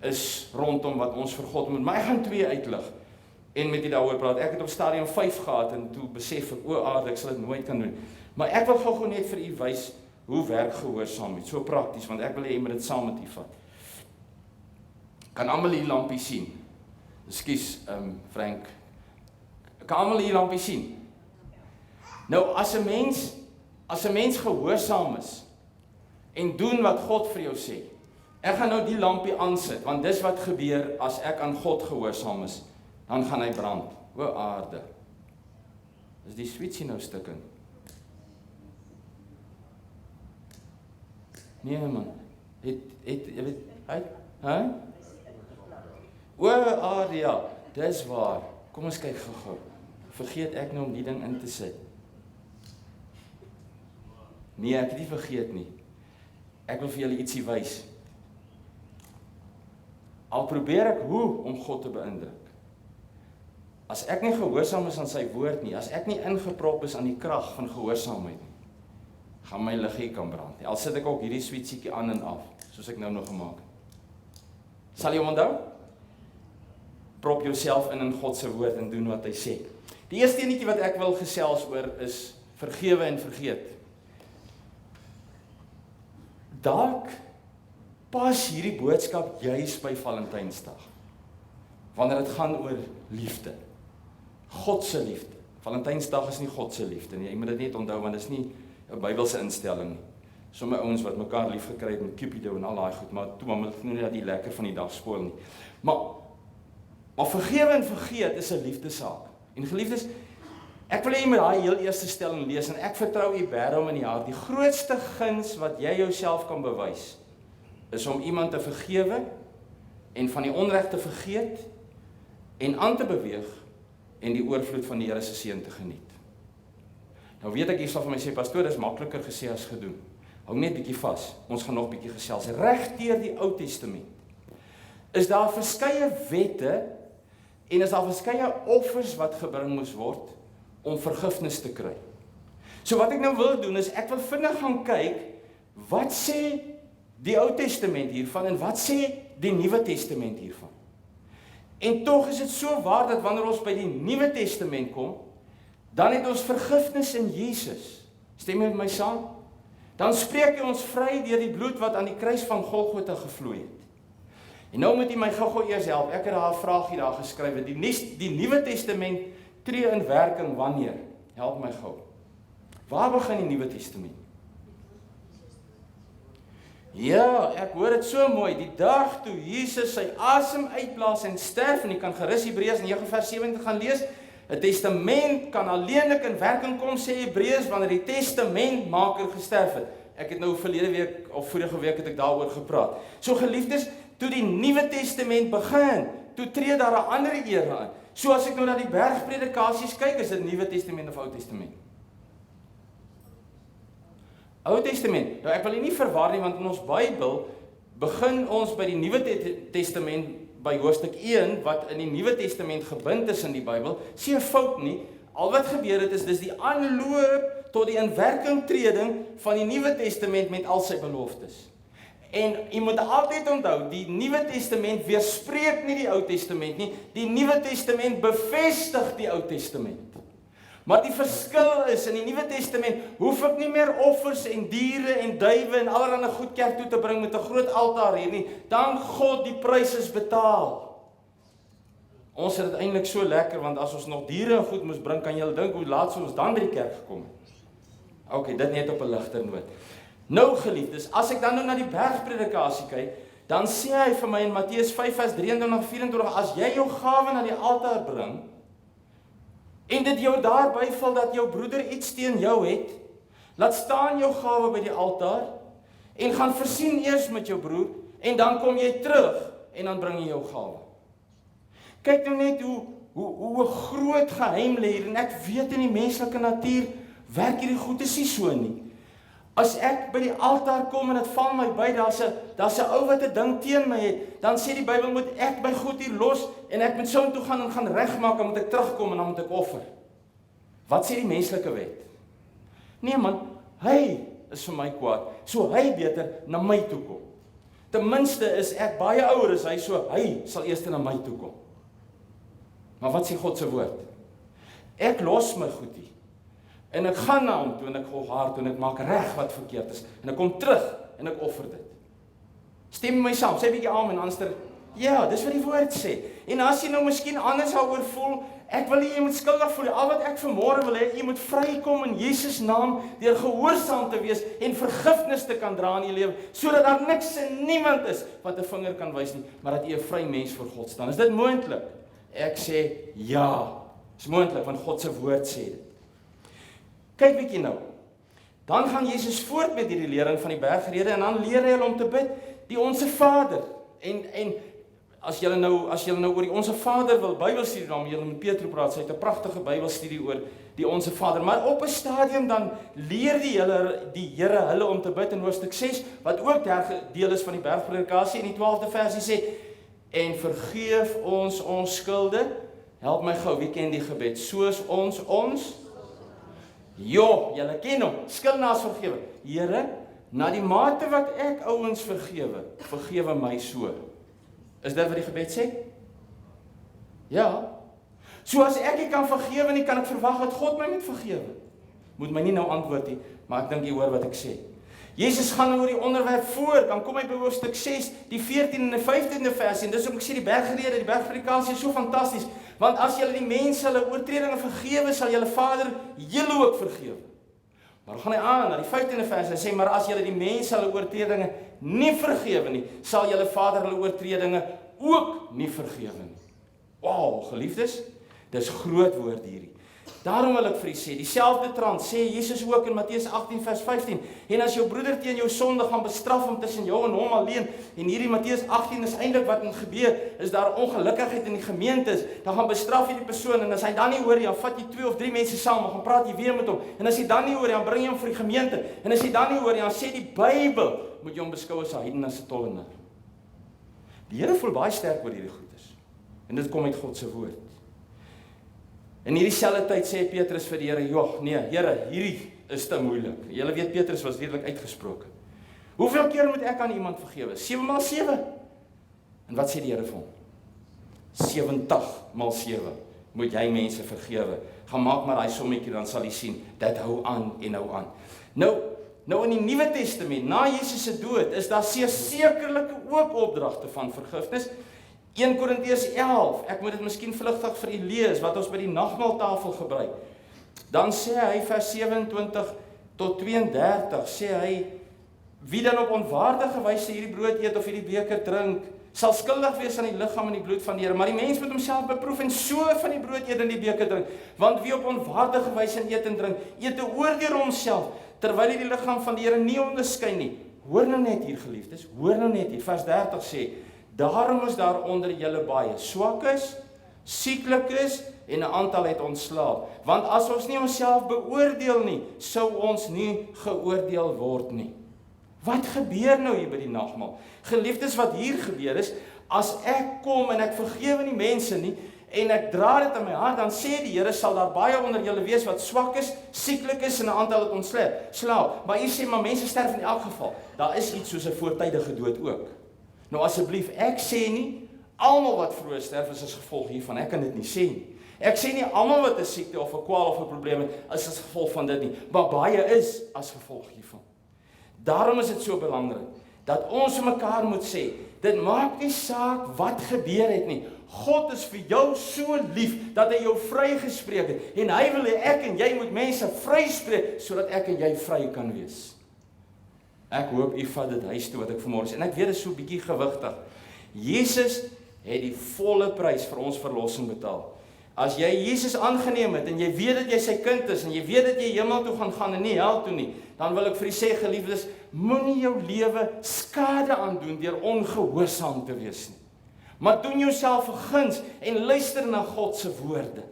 is rondom wat ons vir God moet. Maar ek gaan 2 uitlig en met u daaroor praat. Ek het op stadium 5 gehad en toe besef ek, o aarde, ek sal dit nooit kan doen. Maar ek wil gou net vir u wys hoe werk gehoorsaamheid, so prakties, want ek wil hê jy moet dit saam met u vat. Kan almal hier lampie sien? Ekskuus, Frank. Kan almal hier lampie sien? Nou, as 'n mens gehoorsaam is en doen wat God vir jou sê. Ek gaan nou die lampie aansit, want dis wat gebeur as ek aan God gehoorsaam is. Dan gaan hy brand. O aarde. Is die switchie nou stukkend? Nee man, jy weet, hè? O aarde, ja, dis waar. Kom ons kyk gou-gou. Vergeet ek nou om die ding in te sit? Nee, ek het nie vergeet nie. Ek wil vir julle ietsie wys. Al probeer ek hoe om God te beïndruk. as ek nie gehoorsaam is aan sy woord nie, as ek nie ingeprop is aan die krag van gehoorsaamheid nie, gaan my liggie kan brand. Al sit ek ook hierdie switsiekie aan en af, soos ek nou nog gemaak het. Sal jy onthou? Prop jouself in God se woord en doen wat hy sê. Die eerste enetjie wat ek wil gesels oor is vergewe en vergeet. Dalk pas hierdie boodskap juis by Valentynsdag. Wanneer dit gaan oor liefde. God se liefde. Valentynsdag is nie God se liefde nie. Jy moet dit net onthou want dit is nie 'n Bybelse instelling nie. Sommige ouens wat mekaar lief gekry het met Cupido en al daai goed, maar toe moet ek nie dat die lekker van die dag spoil nie. Maar vergewe en vergeet is 'n liefdesaak. En geliefdes, ek wil hê jy moet daai heel eerste stelling lees en ek vertrou u daarom in die hart. Die grootste guns wat jy jouself kan bewys is om iemand te vergewe en van die onreg te vergeet en aan te beweeg en die oorvloed van die Here se seën te geniet. Nou weet ek, jy sal vir my sê, pastoor, dis makliker gesê as gedoen. Hou net bietjie vas. Ons gaan nog bietjie gesels. Reg deur die Ou Testament is daar verskeie wette en is daar verskeie offers wat gebring moes word om vergifnis te kry. So wat ek nou wil doen is ek wil vinnig gaan kyk wat sê die Ou Testament hiervan en wat sê die Nuwe Testament hiervan. En tog is dit so waar dat wanneer ons by die Nuwe Testament kom, dan het ons vergifnis in Jesus. Stem jy met my saam? Dan spreek hy ons vry deur die bloed wat aan die kruis van Golgotha gevloei het. En nou moet jy my gou-gou eers help. Ek het daar 'n vraagie daar geskryf. Die Nuwe Testament tree in werking wanneer? Help my gou. Waar begin die Nuwe Testament? Ja, ek hoor dit so mooi. Die dag toe Jesus sy asem uitblaas en sterf, en jy kan gerus Hebreërs 9 vers 17 gaan lees. 'n Testament kan alleenlik in werking kom, sê Hebreërs, wanneer die testamentmaker gesterf het. Ek het nou verlede week of vorige week het ek daaroor gepraat. So geliefdes, toe die Nuwe Testament begin, toe tree daar 'n ander era aan. So as ek nou na die bergpredikasies kyk, is dit Nuwe Testament of Ou Testament? Ou Testament. Nou ek wil nie verwar nie, want in ons Bybel begin ons by die Nuwe Testament by hoofstuk 1 wat in die Nuwe Testament gebind is in die Bybel. Sien 'n fout nie. Al wat gebeur het is dis die aanloop tot die inwerkingtreding van die Nuwe Testament met al sy beloftes. En jy moet altyd onthou, die Nuwe Testament weerspreek nie die Ou Testament nie. Die Nuwe Testament bevestig die Ou Testament. Maar die verskil is, in die Nuwe Testament hoef ek nie meer offers en diere en duwe en allerlei goed kerk toe te bring met 'n groot altaar hier nie. Dan God die prys is betaal. Ons het dit eintlik so lekker, want as ons nog diere en goed moes bring, kan jy dink hoe laat sou ons dan by die kerk gekom het. Okay, dit net op 'n ligter noot. Nou geliefdes, as ek dan nou na die bergpredikasie kyk, dan sê hy vir my in Matteus 5 vers 23-24, as jy jou gawe na die altaar bring, en dit jou daarby val dat jou broeder iets teen jou het, laat staan jou gawe by die altaar, en gaan versien eers met jou broer, en dan kom jy terug, en dan bring jy jou gawe. Kyk nou net hoe 'n groot geheim lê hier, en ek weet in die menslike natuur, werk hierdie goed is nie so nie. As ek by die altaar kom en dit val my by, daar's 'n ou wat 'n ding teen my het, dan sê die Bybel moet ek my goed hier los en ek moet so toe gaan en gaan regmaak, dan moet ek terugkom en dan moet ek offer. Wat sê die menslike wet? Nee man, hy is vir my kwaad, so hy beter na my toe kom. Ten minste is ek baie ouer as hy, so hy sal eers na my toe kom. Maar wat sê God se woord? Ek los my goed hier. En ek gaan na hom toe en ek gou hard toe en ek maak reg wat verkeerd is. En ek kom terug en ek offer dit. Stem my saam, sê 'n bietjie amen, anders ja, dis wat die woord sê. En as jy nou miskien anders daaroor voel, ek wil nie jy moet skuldig voel. Al wat ek vanmôre wil hê, jy moet vrykom in Jesus naam deur gehoorsaam te wees en vergifnis te kan dra in jou lewe, sodat daar niks en niemand is wat 'n vinger kan wys nie, maar dat jy 'n vry mens voor God staan. Is dit moontlik? Ek sê ja, is moontlik want God se woord sê dit. Kyk bietjie nou. Dan gaan Jesus voort met hierdie lering van die bergrede en dan leer hy hulle om te bid, die Onse Vader. En as julle nou oor die Onse Vader wil Bybelstudie dan julle met Pietro praat, sy het 'n pragtige Bybelstudie oor die Onse Vader, maar op 'n stadium dan leer die Here hulle om te bid in hoofstuk 6, wat ook deel is van die bergpredikasie, in die 12de versie sê, en vergeef ons skulde, Help my gou, wie ken die gebed? Soos ons. Ja, julle ken hom. Skuldenaars vergewe. Here, na die mate wat ek ouens vergewe my so. Is dit wat die gebed sê? Ja. So as ek nie kan vergewe nie, kan ek verwag dat God my moet vergewe. Moet my nie nou antwoord nie, maar ek dink jy hoor wat ek sê. Jesus gaan oor die onderwerp voor, dan kom hy by hoofstuk 6, die 14 en die 15de vers, en dis ook ek sê die bergrede, die bergpredikasie is so fantasties, want as julle die mense hulle oortredinge vergewe, sal julle Vader julle ook vergewe. Maar dan gaan hy aan, na die 15de vers, hy sê, maar as julle die mense hulle oortredinge nie vergewe nie, sal julle Vader hulle oortredinge ook nie vergewe nie. Wow, geliefdes, dis groot woord hierdie. Daarom wil ek vir u sê, dieselfde trant sê Jesus ook in Matteus 18 vers 15, en as jou broeder teen jou sonde gaan bestraf om tussen jou en hom alleen, en hierdie Matteus 18 is eintlik wat gebeur, is daar ongelukkigheid in die gemeentes, dan gaan bestraf jy die persoon, en as hy dan nie hoor, dan vat jy 2 of 3 mense saam, dan gaan praat jy weer met hom, en as hy dan nie hoor, dan bring jy hom vir die gemeente, en as hy dan nie hoor, dan sê die Bybel, moet jy hom beskou as 'n heiden, as 'n tollenaar. Die Here voel baie sterk oor hierdie goedes, en dit kom uit God se woord. In hierdie selfde tyd sê Petrus vir die Here, "Joh, nee, Here, hierdie is te moeilik." Julle weet Petrus was redelik uitgesproke. Hoeveel keer moet ek aan iemand vergewe? 7 maal 7. En wat sê die Here vir hom? 70 maal 7 moet jy mense vergewe. Gaan maak maar daai sommetjie, dan sal jy sien, dit hou aan en hou aan. Nou in die Nuwe Testament, na Jesus se dood, is daar sekerlik ook opdragte van vergifnis. 1 Korintiërs 11, ek moet dit miskien vlugtig vir u lees, wat ons by die nagmaaltafel gebruik. Dan sê hy vers 27 tot 32, sê hy, wie dan op onwaardige wyse hierdie brood eet of hierdie beker drink, sal skuldig wees aan die liggaam en die bloed van die Here, maar die mens moet homself beproef en so van die brood eet en die beker drink, want wie op onwaardige wyse eet en drink, eet oordeur homself, terwyl hy die liggaam van die Here nie onderskei nie. Hoor nou net hier, geliefdes, hoor nou net hier, vers 30 sê, daarom is daar onder julle baie swak is, sieklik is en 'n aantal het ontslaap. Want as ons nie onsself beoordeel nie, sou ons nie geoordeel word nie. Wat gebeur nou hier by die nagmaal? Geliefdes, wat hier gebeur is, as ek kom en ek vergewe nie mense nie, en ek dra dit in my hart, dan sê die Here, sal daar baie onder julle wees wat swak is, sieklik is en 'n aantal het ontslaap. Maar hier sê, maar mense sterf in elk geval. Daar is iets soos 'n voortydige dood ook. Nou asseblief, ek sê nie, almal wat vroeg sterf is as gevolg hiervan, ek kan dit nie sê nie. Ek sê nie, almal wat 'n siekte of 'n kwaal of 'n probleem het, is as gevolg van dit nie, maar baie is as gevolg hiervan. Daarom is dit so belangrik, dat ons vir mekaar moet sê, dit maak nie saak wat gebeur het nie, God is vir jou so lief, dat hy jou vrygespreek het, en hy wil hê ek en jy moet mense vryspreek, sodat ek en jy vry kan wees. Ek hoop u vat dit huis toe wat ek vanmôre sê, en ek weet dit is so bietjie gewigtig. Jesus het die volle prys vir ons verlossing betaal. As jy Jesus aangeneem het, en jy weet dat jy sy kind is, en jy weet dat jy hemel toe gaan en nie hel toe nie, dan wil ek vir u sê, geliefdes, moenie jou lewe skade aandoen deur ongehoorsaam te wees nie. Maar doen jouself 'n guns en luister na God se woorde.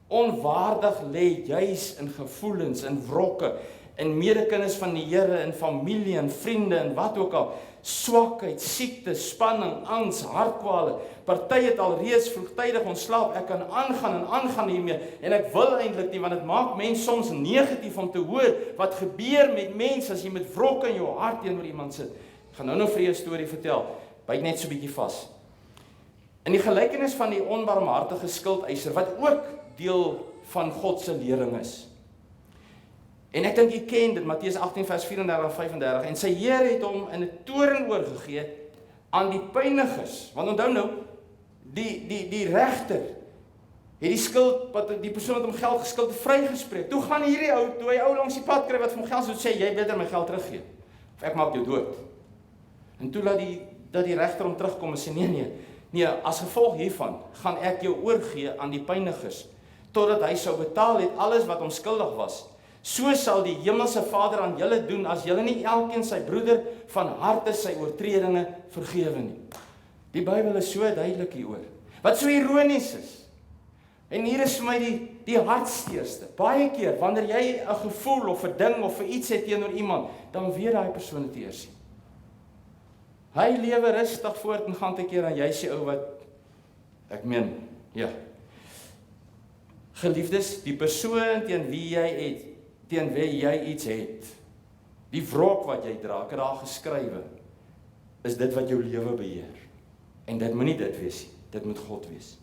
Onwaardig lê juis in gevoelens, in wrokke, in medekinders van die Here, in familie, en vriende, en wat ook al, swakheid, siekte, spanning, angs, hartkwale, party het al reeds vroegtydig ontslaap, ek kan aangaan hiermee, en ek wil eintlik nie, want dit maak mens soms negatief om te hoor, wat gebeur met mense, as jy met wrokke in jou hart teenoor iemand sit. Ek gaan nou vir jou 'n storie vertel, byt net so bietjie vas. In die gelykenis van die onbarmhartige skuldeiser, wat ook deel van God se lering is, en ek dink jy ken dit, Matteus 18 vers 34 en 35, en sy Here het hom in 'n toorn oorgegee aan die pynigers, want onthou nou, die regter het die skuld, wat die persoon wat hom geld geskuld het, vrygespreek. Toe gaan hierdie ou, toe hy ou langs die pad kry wat vir hom geld sê, jy beter my geld teruggee, of ek maak jou dood. En toe dat die regter hom terugkom en sê, nee, as gevolg hiervan, gaan ek jou oorgee aan die pynigers, totdat hy sou betaal het alles wat hom skuldig was. So sal die hemelse Vader aan julle doen, as julle nie elkeen sy broeder van harte sy oortredinge vergewe nie. Die Bybel is so duidelik hieroor. Wat so ironies is. En hier is vir my die hartsteerste. Baie keer, wanneer jy 'n gevoel of 'n ding of 'n iets het teenoor iemand, dan weet daai persoon dit eers. Hy lewe rustig voort en gaan te keer, en jy sê ou wat, ek meen, ja. Geliefdes, die persoon teen wie jy iets het, die wrok wat jy dra, ek het daar geskrywe, is dit wat jou lewe beheer. En dit moet nie dit wees nie, dit moet God wees.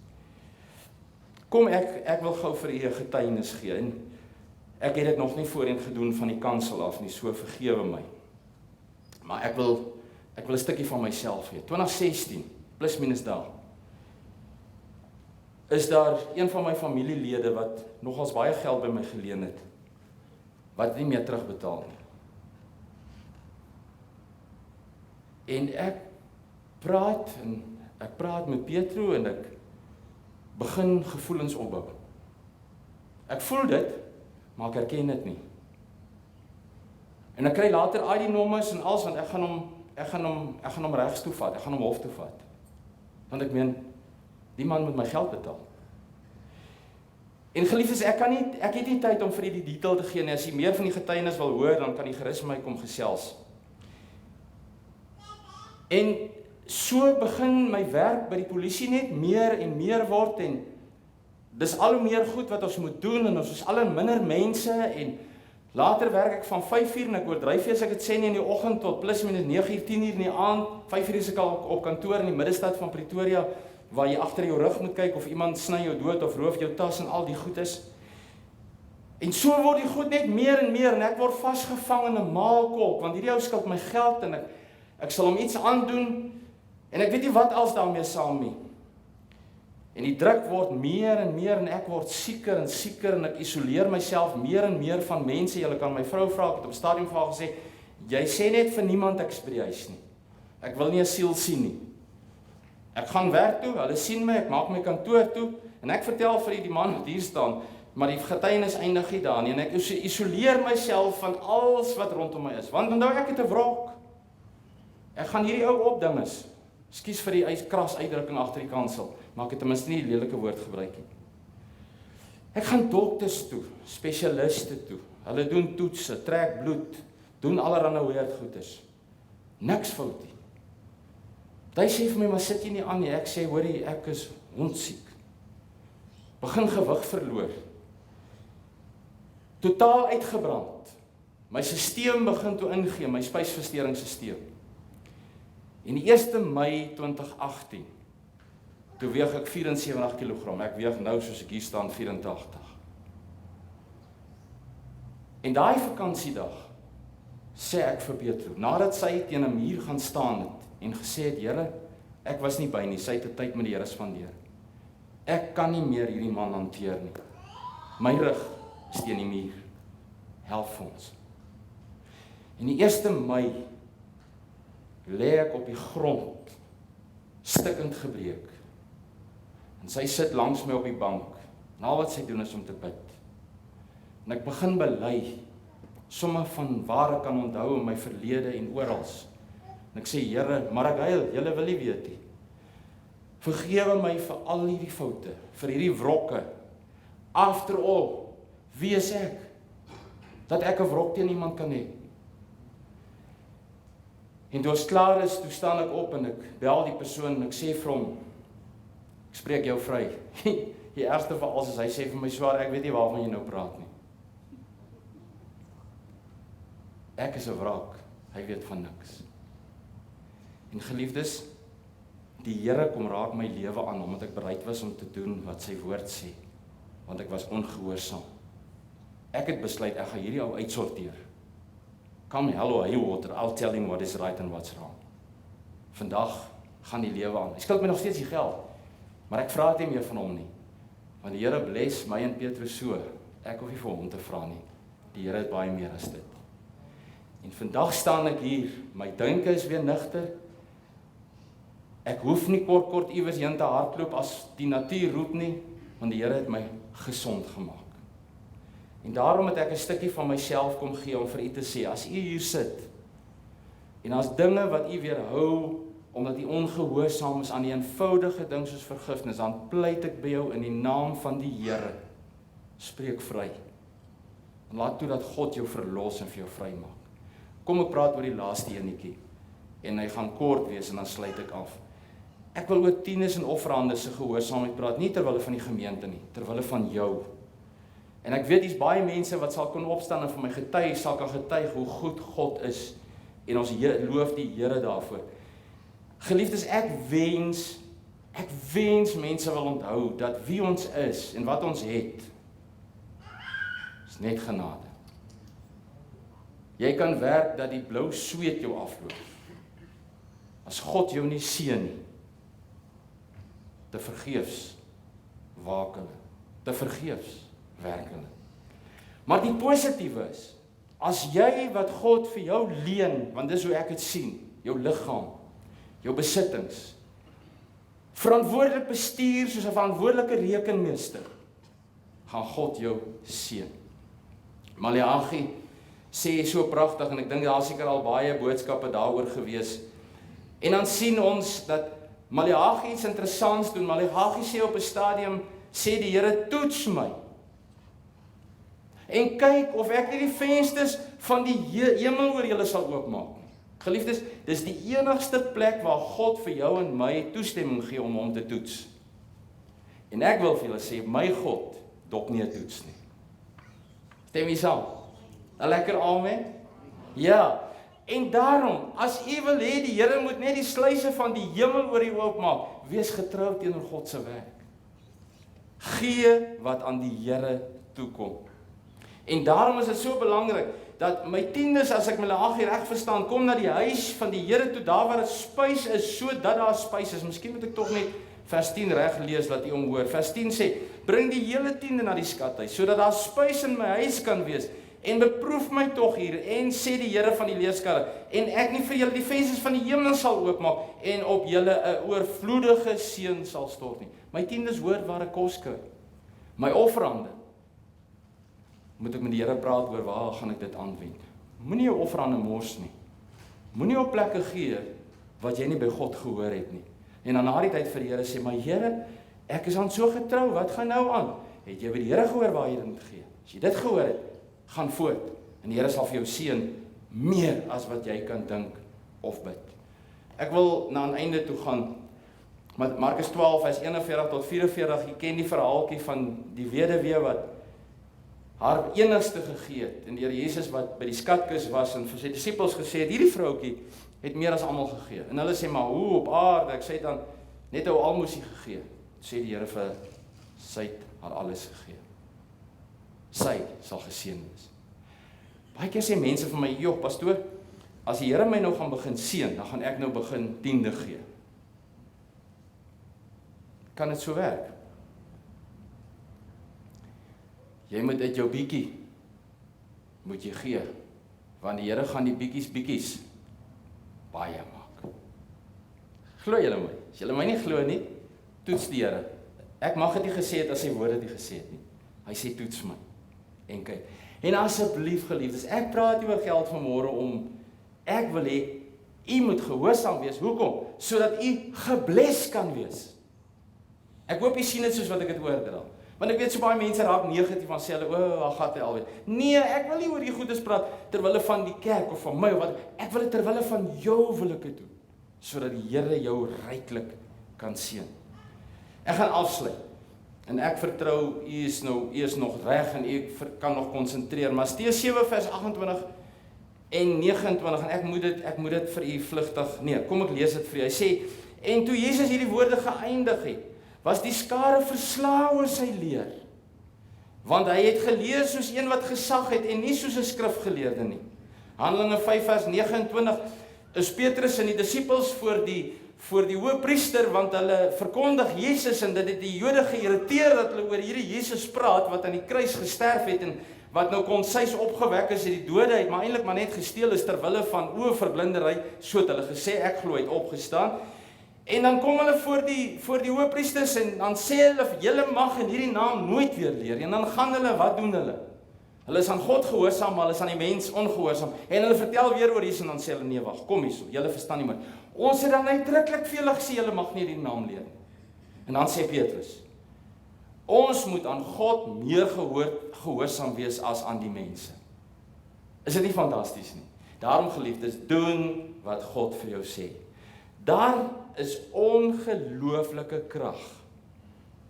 Kom, ek wil gou vir u 'n getuienis gee, en ek het dit nog nie voorheen gedoen van die kansel af nie, so vergewe my. Maar ek wil 'n stukkie van myself gee. 2016, plus minus daar, is daar een van my familielede wat nogals baie geld by my geleen het, wat nie meer terugbetaal nie. En ek praat met Petro en ek begin gevoelens opbou. Ek voel dit, maar ek herken dit nie. En ek kry later ID-nommers en alles, want ek gaan hom regs toe vat, ek gaan hom hof toe vat. Want ek meen, die man moet my geld betaal. En geliefdes, ek het nie tyd om vir die detail te gee nie. As jy meer van die getuienis wil hoor, dan kan jy gerus my kom gesels. En so begin my werk by die polisie net meer en meer word, en dis al hoe meer goed wat ons moet doen, en ons is al minder mense, en later werk ek van 5 uur, en ek oordryf as ek het sê nie in die oggend tot plus minus 9 uur, 10 uur in die aand, 5 uur is ek al op kantoor in die middestad van Pretoria, waar jy agter jou rug moet kyk of iemand sny jou dood of roof jou tas en al die goed is. En so word die goed net meer en meer, en ek word vasgevang in 'n maalkolk, want hierdie ou skuld my geld, en ek sal hom iets aandoen, en ek weet nie wat als daarmee saam nie. En die druk word meer en meer, en ek word sieker en sieker, en ek isoleer myself meer en meer van mense. Julle kan my vrou vra, ek het op 'n stadium vir haar gesê, jy sê net vir niemand ek is by die huis nie. Ek wil nie 'n siel sien nie. Ek gaan werk toe, hulle sien my, ek maak my kantoor toe, en ek vertel vir die man wat hier staan, maar die getuienis eindig nie daar nie, en ek isoleer myself van alles wat rondom my is, want onthou ek het 'n wrok. Ek gaan hierdie ou opdinges, ekskuus vir die kras uitdrukking agter die kansel, maar ek het ten minste nie die lelike woord gebruik nie. Ek gaan dokters toe, spesialiste toe, hulle doen toetse, trek bloed, doen allerlei weird goeders, niks fout nie. Hy sê vir my, maar sit jy nie aan nie, ek sê, hoorie, ek is hondsiek, begin gewig verloor, totaal uitgebrand, my stelsel begin toe ingee, my spysverteringsstelsel. En die 1 Mei 2018, toe weeg ek 74 kg, ek weeg nou soos ek hier staan 84. En daai vakansiedag, sê ek vir Petro, nadat sy teen 'n muur gaan staan het, en gesê het, Here, ek was nie by nie, sy het 'n tyd met die Here spandeer. Ek kan nie meer hierdie man hanteer nie. My rug is teen die muur. Help vir ons. En die 1 Mei lê ek op die grond, stikkend gebreek. En sy sit langs my op die bank. Nou wat sy doen is om te bid. En ek begin bely, somme van waar ek kan onthou in my verlede en orals. En ek sê, Here, maar ek huil, julle wil nie weet nie. Vergewe my vir al hierdie foute, vir hierdie wrokke. After all, wie is ek? Dat ek 'n wrok teen iemand kan hê. En toe ons klaar is, toe staan ek op en ek bel die persoon en ek sê vir hom, ek spreek jou vry. Die ergste van alles is, hy sê vir my, Swaar, ek weet nie waarvan jy nou praat nie. Ek is 'n wrak, hy weet van niks. En geliefdes, die Here kom raak my lewe aan, omdat ek bereid was om te doen wat sy woord sê, want ek was ongehoorsaam. Ek het besluit, ek gaan hierdie ou uitsorteer. Come hell or high water, I'll tell him what is right and what's wrong. Vandag gaan die lewe aan. Hy skuld my nog steeds die geld, maar ek vra dit nie meer van hom nie. Want die Here bless my en Petrus so, ek hoef nie vir hom te vra nie. Die Here het baie meer as dit. En vandag staan ek hier, my denke is weer nugter. Ek hoef nie kort iewers heen te hardloop as die natuur roep nie, want die Here het my gesond gemaak. En daarom het ek 'n stukkie van myself kom gee om vir u te sê, as u hier sit, en as dinge wat u weerhou, omdat u ongehoorsaam is aan die eenvoudige ding soos vergifnis, dan pleit ek by jou in die naam van die Here, spreek vry. En laat toe dat God jou verlos en vir jou vry maak. Kom ek praat oor die laaste enetjie, en hy gaan kort wees en dan sluit ek af. Ek wil oor tieners en offerhande se gehoorsaamheid praat, nie terwille van die gemeente nie, terwille van jou. En ek weet hier's baie mense wat sal kon opstaan en vir my getuig, sal kan getuig hoe goed God is en ons loof die Here daarvoor. Geliefdes, ek wens mense wil onthou dat wie ons is en wat ons het is net genade. Jy kan werk dat die blou sweet jou afloop. As God jou nie seën nie, te vergeefs waak hulle, te vergeefs werk hulle. Maar die positiewe is, as jy wat God vir jou leen, want dis hoe ek dit sien, jou liggaam, jou besittings, verantwoordelik bestuur soos 'n verantwoordelike rekenmeester, gaan God jou seën. Maleagi sê so pragtig, en ek dink daar seker al baie boodskappe daaroor gewees. En dan sien ons dat Maleagi iets interessants doen. Maleagi sê op 'n stadium, sê die Here, toets my. En kyk of ek nie die vensters van die hemel oor julle sal oopmaak. Geliefdes, dis die enigste plek waar God vir jou en my toestemming gee om hom te toets. En ek wil vir julle sê, my God dop nie 'n toets nie. Stem jy saam? 'n Lekker amen? Ja. En daarom, as u wil hê die Here moet net die sluise van die hemel oor u oopmaak, wees getrou teenoor God se werk. Gee wat aan die Here toekom. En daarom is dit so belangrik dat my tiendes, as ek Maleagi reg verstaan, kom na die huis van die Here toe, daar waar 'n spys is, sodat daar spys is. Miskien moet ek tog net vers 10 reg lees dat u hom hoor. Vers 10 sê, bring die hele tiende na die skathuis, sodat daar spys in my huis kan wees. En beproef my tog hier, en sê die Here van die leerskare, en ek nie vir julle die vensters van die hemel sal oopmaak, en op julle 'n oorvloedige seën sal stort nie. My tiendes hoor waar ek kos kry. My offerande, moet ek met die Here praat oor waar gaan ek dit aanwend. Moenie jou offerande mors nie. Moenie op plekke gee wat jy nie by God gehoor het nie. En dan na die tyd vir die Here sê, maar Here, ek is aan so getrou, wat gaan nou aan? Het jy by die Here gehoor waar jy dit moet gee? As jy dit gehoor het, gaan voort, en die Here sal vir jou seën meer as wat jy kan dink of bid. Ek wil na 'n einde toe gaan, met Markus 12 vers 41 tot 44, jy ken die verhaaltjie van die weduwee wat haar enigste gegee het, en die Here Jesus wat by die skatkis was, en vir sy disippels gesê het, hierdie vroutjie het meer as almal gegee, en hulle sê, maar hoe op aarde, ek sê dan, net 'n almoesie gegee, sê die Here vir, sy het haar alles gegee. Sy sal geseën wees. Baie keer sê mense vir my, joh, pastoor, as die Here my nou gaan begin seën, dan gaan ek nou begin tiende gee. Kan dit so werk? Jy moet uit jou bietjie, moet jy gee, want die Here gaan die bietjies baie maak. Glo julle my? As julle my nie glo nie, toets die Here. Ek mag dit nie gesê het as sy woorde dit gesê het nie. Hy sê toets my. En kyk, en asseblief geliefdes, ek praat nie oor geld vanmôre om, ek wil hê, u moet gehoorsaam wees, hoekom? Sodat u gebless kan wees. Ek hoop u sien dit soos wat ek dit oordra. Want ek weet so baie mense raak negatief van sê hulle, ag gat hy alweer. Nee, ek wil nie oor die goedes praat terwille van die kerk of van my of wat, ek wil dit terwille van jou wil ek dit doen, sodat die Here jou ryklik kan seën. Ek gaan afsluit. En ek vertrou, u is nog reg en u kan nog konsentreer. Maar Matteus 7 vers 28 en 29, en ek moet dit vir u vlugtig, nee, kom ek lees dit vir u. Hy sê, en toe Jesus hierdie woorde geëindig het, was die skare verslae oor sy leer. Want hy het geleer soos een wat gesag het en nie soos 'n skrifgeleerde nie. Handelinge 5 vers 29 is Petrus en die disippels voor die hoëpriester, want hulle verkondig Jesus en dit het die Jode geïrriteer dat hulle oor hierdie Jesus praat wat aan die kruis gesterf het en wat nou konsys opgewek is uit die dode uit, maar eintlik maar net gesteel is terwille van oëverblindery, so het hulle gesê, ek glo hy het opgestaan. En dan kom hulle voor die hoëpriesters en dan sê hulle, julle mag in hierdie naam nooit weer leer. En dan gaan hulle, wat doen hulle? Hulle is aan God gehoorsaam, maar hulle is aan die mens ongehoorsaam. En hulle vertel weer oor Jesus en dan sê hulle, nee, wag, kom hierso, julle verstaan nie meer. Ons het dan uitdruklik vir julle gesê, julle mag nie hierdie naam leer. En dan sê Petrus, ons moet aan God meer gehoorsaam wees as aan die mense. Is dit nie fantasties nie? Daarom geliefdes, doen wat God vir jou sê. Daar is ongelooflike krag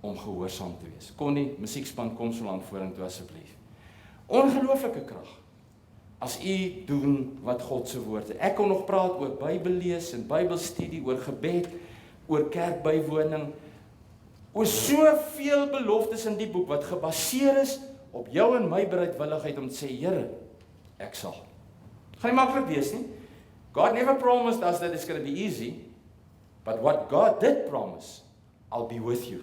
om gehoorsaam te wees. Connie, musiekspan, kom so lank vorentoe asseblief. Ongelooflike krag. As u doen wat God se woord is. Ek kon nog praat oor Bybel lees en Bybelstudie, oor gebed, oor kerkbywoning, oor soveel beloftes in die boek wat gebaseer is op jou en my bereidwilligheid om te sê, Here, ek sal. Gaan nie maklik wees nie. God never promised us that it's going to be easy, but what God did promise, I'll be with you.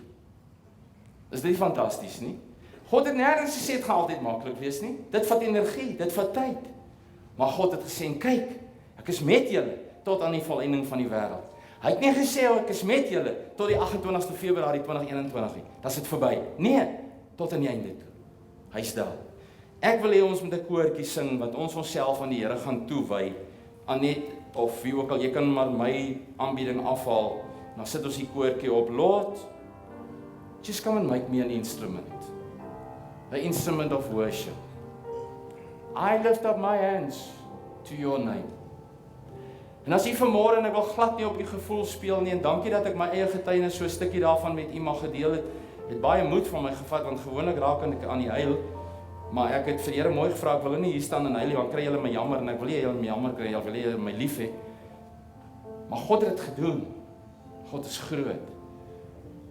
Is dit fantasties nie? God het nêrens gesê dit gaan altyd maklik wees nie. Dit vat energie, dit vat tyd. Maar God het gesê, kyk, ek is met julle tot aan die volëinding van die wêreld. Hy het nie gesê ek is met julle tot die 28ste Februarie 2021 nie. Dat is dit verby. Nee, tot aan die einde toe. Hy's daar. Ek wil hê ons moet 'n koortjie sing wat ons onsself aan die Here gaan toewy. Anet of wie ook al, jy kan maar my aanbieding afhaal. Dan sit ons die koortjie op. Lord, just come and make me an instrument. An instrument of worship. I lift up my hands to your name. En as jy vanmôre, en ek wil glad nie op die gevoel speel nie, en dankie dat ek my eie getuienis so 'n stukkie daarvan met u mag gedeel het baie moed van my gevat, want gewoonlik raak ek aan die huil, maar ek het vir Here mooi gevra, ek wil nie hier staan en huil, want kry julle my jammer, en ek wil nie julle my jammer kry, ek wil nie julle my lief hê. Maar God het dit gedoen. God is groot.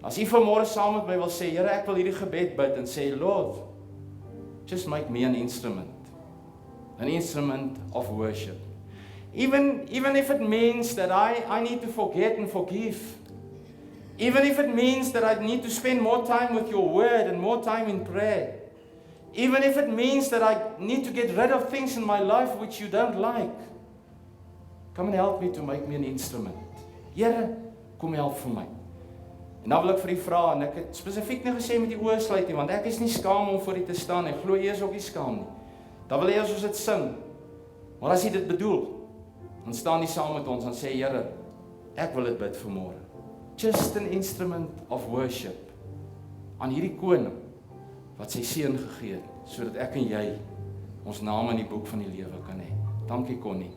As jy vanmôre saam met my wil sê, Here, ek wil hierdie gebed bid, en sê, Lord, just make me an instrument of worship. Even if it means that I need to forget and forgive. Even if it means that I need to spend more time with your word and more time in prayer. Even if it means that I need to get rid of things in my life which you don't like. Come and help me to make me an instrument. Here, kom help vir my. En dan wil ek vir u vra, en ek het spesifiek nie gesê met die oë sluit nie, want ek is nie skaam om voor u te staan, en glo jy is ook nie skaam nie. Dan wil jy as ons dit sing. Maar as jy dit bedoel, dan staan jy saam met ons en sê, Here, ek wil dit bid vanmôre. Just an instrument of worship aan hierdie koning wat sy seun gegee het, sodat ek en jy ons name in die boek van die lewe kan hê. Dankie Connie.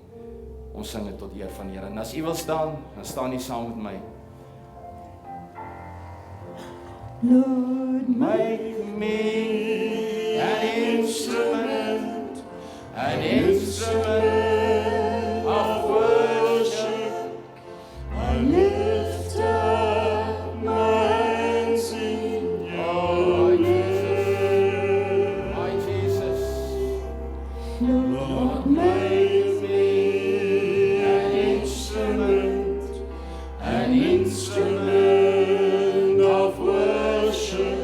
Ons sing dit tot eer van die Here. En as u wil staan, dan staan jy saam met my. Lord, Make me an instrument of worship. I lift up my hands in your name. My Jesus. Lord, make me an instrument of worship.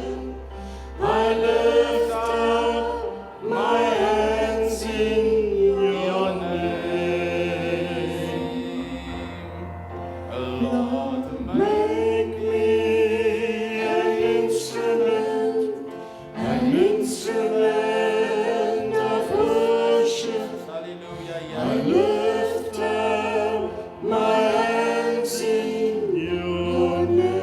I lift up my hands in your name. Lord, Make me an instrument of worship. hallelujah, I lift up my hands in your name.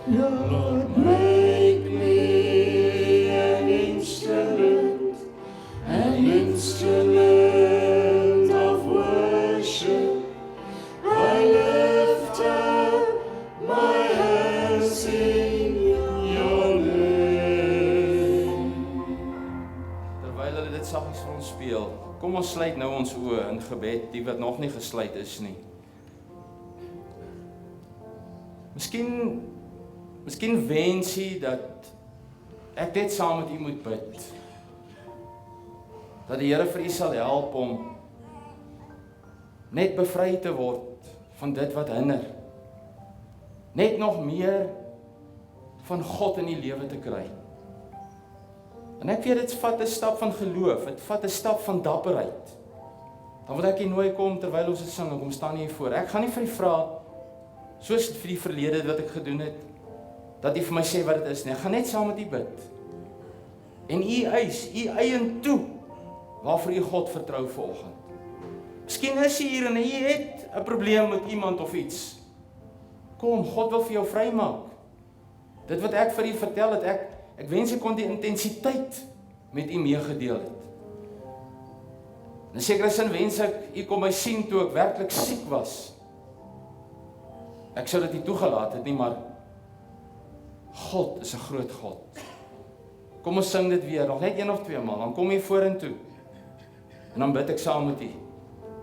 Lord, make me an instrument of worship. I lift up my hands in your name. Terwyl hulle dit saggies vir ons speel, kom ons sluit nou ons oë in gebed, die wat nog nie gesluit is nie. Miskien wens jy dat ek net saam met u moet bid. Dat die Here vir u sal help om net bevry te word van dit wat hinder. Net nog meer van God in die lewe te kry. En ek weet dit vat 'n stap van geloof, dit vat 'n stap van dapperheid. Dan wil ek hier nooi kom terwyl ons dit sing, kom staan hier voor. Ek gaan nie vir u vra soos vir die verlede wat ek gedoen het, dat u vir my sê wat dit is nie. Ek gaan net saam met u bid. En u eien toe waarvoor u God vertrou vanoggend. Miskien is jy hier en jy het 'n probleem met iemand of iets. Kom, God wil vir jou vrymaak. Dit wat ek vir u vertel het, ek wens ek kon die intensiteit met u meegedeel het. In sekere sin wens ek u kom my sien toe ek werklik siek was. Ek sou dit nie toegelaat het nie, maar God is 'n groot God. Kom ons sing dit weer, nog net 1 of 2 maal, dan kom jy vorentoe. En dan bid ek saam met u.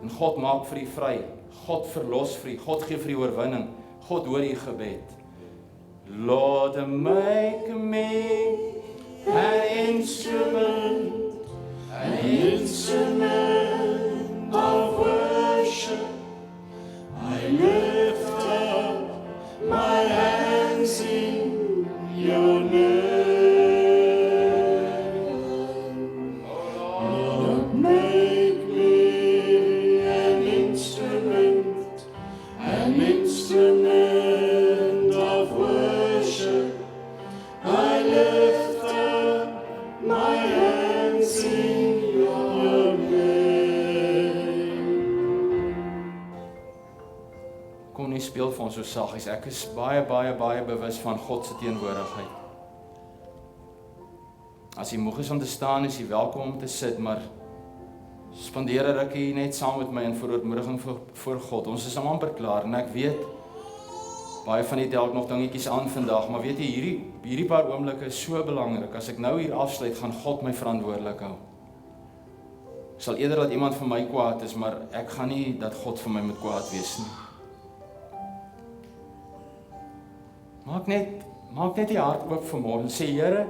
En God maak vir u vry. God verlos vir u. God gee vir u oorwinning. God hoor u gebed. Lord, make me an instrument of worship. I lift up my hands in your name. Lord, make me an instrument of worship. I lift up my hands in your name. Kom nie speel vir ons so saggies. Ek is baie bewus van God se teenwoordigheid. As jy moeg is om te staan, is jy welkom om te sit, maar spandeer 'n rukkie net saam met my in verootmoediging voor God. Ons is amper klaar en ek weet baie van die dalk nog dingetjies aan vandag, maar weet jy, hierdie paar oomblikke is so belangrik. As ek nou hier afsluit, gaan God my verantwoordelik hou. Ek sal eerder dat iemand vir my kwaad is, maar ek gaan nie dat God vir my moet kwaad wees nie. Maak net die hart oop vanmôre en sê, Here,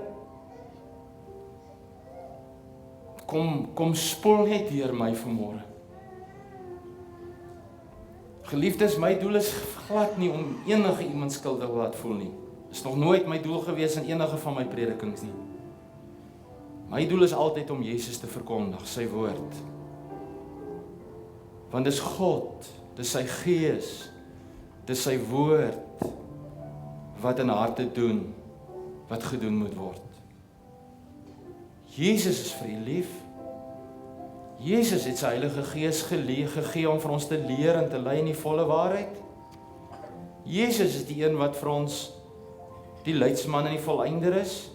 kom spoel net deur my vanmôre. Geliefdes, my doel is glad nie om enige iemand skuldig te laat voel nie. Is nog nooit my doel gewees in enige van my predikings nie. My doel is altyd om Jesus te verkondig, sy woord. Want dis God, dis sy gees, dis sy woord wat in harte doen, wat gedoen moet word. Jesus is vir u lief. Jesus het sy Heilige Gees gegee om vir ons te leer en te lei in die volle waarheid. Jesus is die een wat vir ons die leidsman en die volleinder is.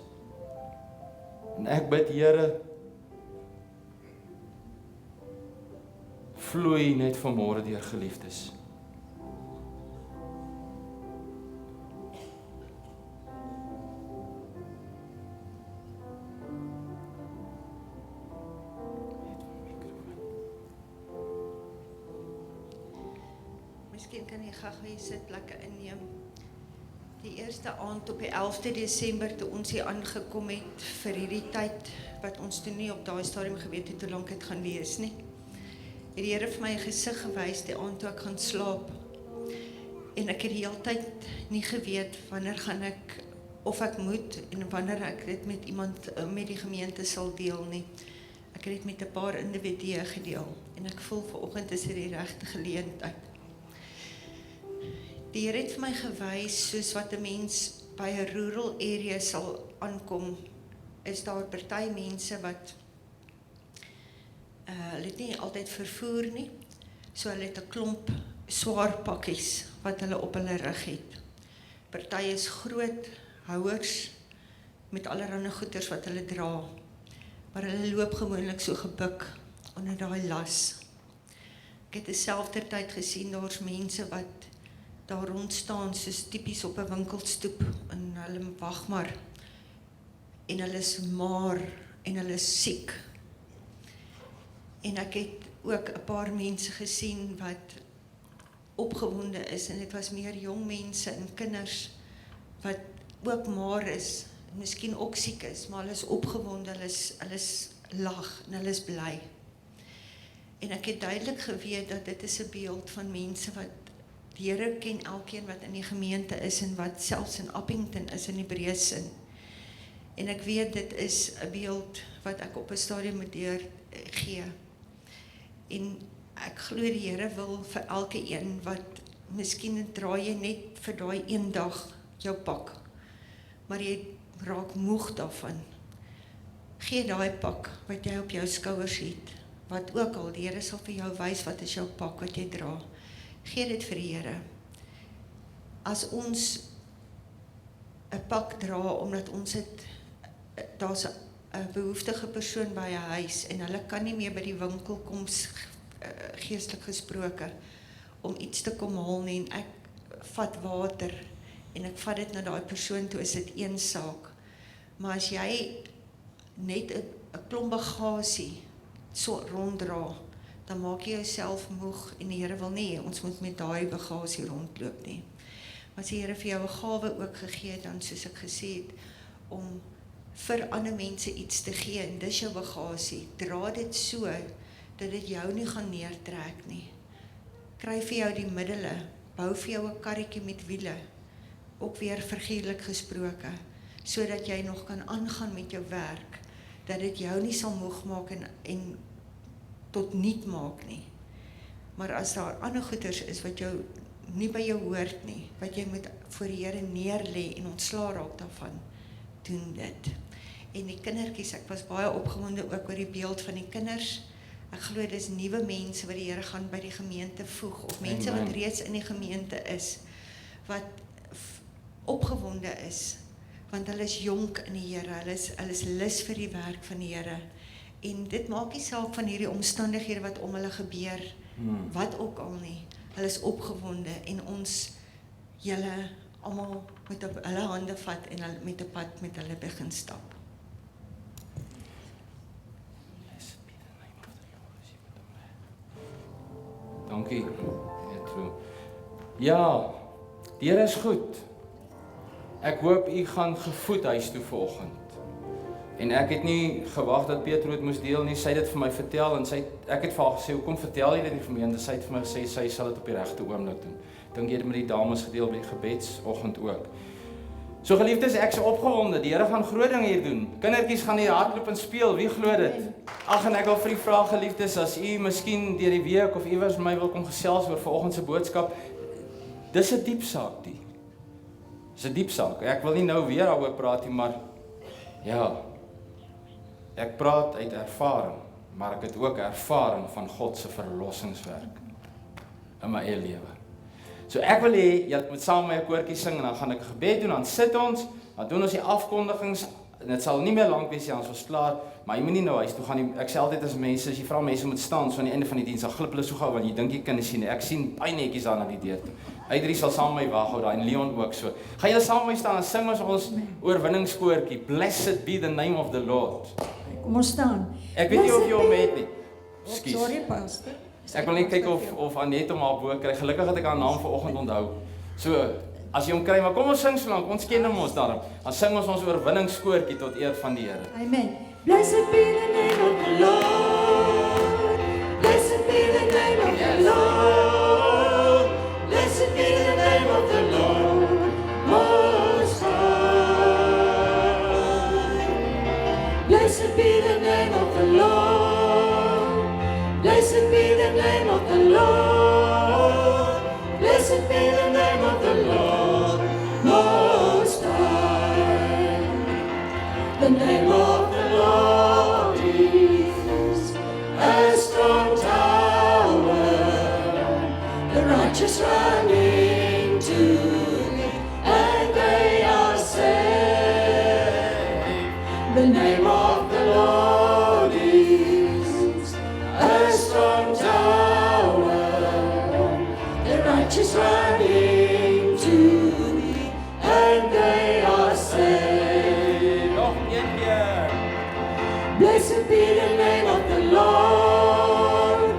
En ek bid, Here, vloei net vanmôre deur, geliefdes. Miskien kan jy gou hier sitplekke inneem. Die eerste aand op die 11de Desember toe ons hier aangekom het vir hierdie tyd wat ons toe nie op daai stadium geweet het hoe lank dit gaan wees nie. Het die Here vir my 'n gesig gewys die aand toe ek gaan slaap. En ek het die hele tyd nie geweet wanneer gaan ek of ek moet en wanneer ek dit met iemand met die gemeente sal deel nie. Ek het dit met 'n paar individue gedeel en ek voel vanoggend is dit die regte geleentheid. Die Here het vir my gewys, soos wat 'n mens by 'n rural area sal aankom, is daar party mense wat hulle het nie altyd vervoer nie, so hulle het 'n klomp swaar pakkies wat hulle op hulle rug het. Party is groot houers met allerlei goeders wat hulle dra, maar hulle loop gewoonlik so gebuk onder daai las. Ek het terselfdertyd gesien, daar's mense wat daar rond staan, soos tipies op 'n winkelstoep, en hulle wag maar, en hulle is maar, en hulle is siek. En ek het ook 'n paar mense gesien wat opgewonde is, en dit was meer jong mense en kinders, wat ook maar is, en miskien ook siek is, maar hulle is opgewonde, hulle is lag, en hulle is bly. En ek het duidelik geweet dat dit is 'n beeld van mense wat die Here ken elkeen wat in die gemeente is en wat selfs in Appington is in die breë sin. En ek weet dit is 'n beeld wat ek op 'n stadium moet gee. En ek glo die Here wil vir elke een wat miskien draai jy net vir daai een dag jou pak, maar jy raak moeg daarvan. Gee daai pak wat jy op jou skouers het, wat ook al, die Here sal vir jou wys wat is jou pak wat jy dra. Gee dit vir die Here. As ons 'n pak dra, omdat ons het, daar's 'n behoeftige persoon by 'n huis, en hulle kan nie meer by die winkel kom, geestelik gesproke, om iets te kom haal nie, en ek vat water en ek vat dit na daai persoon toe, is dit een saak. Maar as jy net 'n klomp bagasie so ronddra, dan maak jy jouself moeg en die Here wil nie ons moet met daai bagasie rondloop nie. Maar as die Here vir jou 'n gawe ook gegee het, dan soos ek gesê het, om vir ander mense iets te gee, en dis jou bagasie, dra dit so, dat dit jou nie gaan neertrek nie. Kry vir jou die middele, bou vir jou 'n karretjie met wiele, ook weer figuurlik gesproke, sodat jy nog kan aangaan met jou werk, dat dit jou nie sal moeg maak en tot niet maak nie. Maar as daar ander goeders is wat jou nie by jou hoort nie, wat jy moet voor die Here neerlê en ontslaa raak daarvan, doen dit. En die kindertjies, ek was baie opgewonde ook oor die beeld van die kinders. Ek glo dis nuwe mense wat die Here gaan by die gemeente voeg, of mense wat reeds in die gemeente is, wat opgewonde is, want hulle is jonk in die Here, hulle is lus vir die werk van die Here. En dit maak nie saak van hierdie omstandighede wat om hulle gebeur, wat ook al nie. Hulle is opgewonde en ons julle almal moet op hulle hande vat en hulle met 'n pad met hulle begin stap. Dankie. Ja, die Here is goed. Ek hoop u gaan gevoed huis toe vanoggend. En ek het nie gewag dat Pietro dit moes deel nie, sy het dit vir my vertel en ek het vir haar gesê, hoekom vertel jy dit in die gemeente? Sy het vir my gesê, sy sal dit op die regte oomblik doen. Dink jy het met die dames gedeel by die gebedsoggend ook. So geliefdes, ek is opgewonde, die Here gaan groot dinge hier doen. Kindertjies gaan hier hardloop en speel, wie glo dit? Ag, en ek wil vir u vra, geliefdes, as u miskien deur die week of iewers met my wil kom gesels oor vanoggend se boodskap, dis 'n diep saak die. Dis 'n diep saak. Ek wil nie nou weer daaroor praat nie, maar ja, ek praat uit ervaring, maar ek het ook ervaring van God se verlossingswerk in my eie lewe. So ek wil hê, jy moet saam met my 'n koortjie sing en dan gaan ek 'n gebed doen, dan sit ons, dan doen ons die afkondigings, en dit sal nie meer lank wees as ons klaar, maar jy moet nie nou huis toe gaan nie. Ek sê altyd as mense, as jy vra mense moet staan, so aan die einde van die diens, dan glip hulle so gou, want jy dink jy kan sien, ek sien baie netjies daar na die deur toe. Uitdrie sal saam met my wag hou daar, en Leon ook so. Gaan julle saam met my staan en sing ons oorwinningskoortjie, Blessed be the name of the Lord. Kom ons staan. Ek weet nie of jy hom het nie. Ekskuus. Sorry, pastor. Ek wil net kyk of Annette hom al bo kry. Gelukkig het ek haar naam vanoggend onthou. So, as jy hom kry, maar kom ons sing so lank. Ons ken hom ons daarom. Dan sing ons oorwinningskoortjie tot eer van die Here. Amen. Blessed be the name of the Lord. Blessed be the name of the Lord. Blessed be the name of the Lord Most High. Blessed be the name of the Lord. Blessed be the name of the Lord. Blessed be the name of the Lord Most High. The name of the Lord is a strong tower. The righteous run into it and they are saved. The name of the Lord is a strong tower. The righteous run into it and they are saved. Nog een keer. Blessed be the name of the Lord.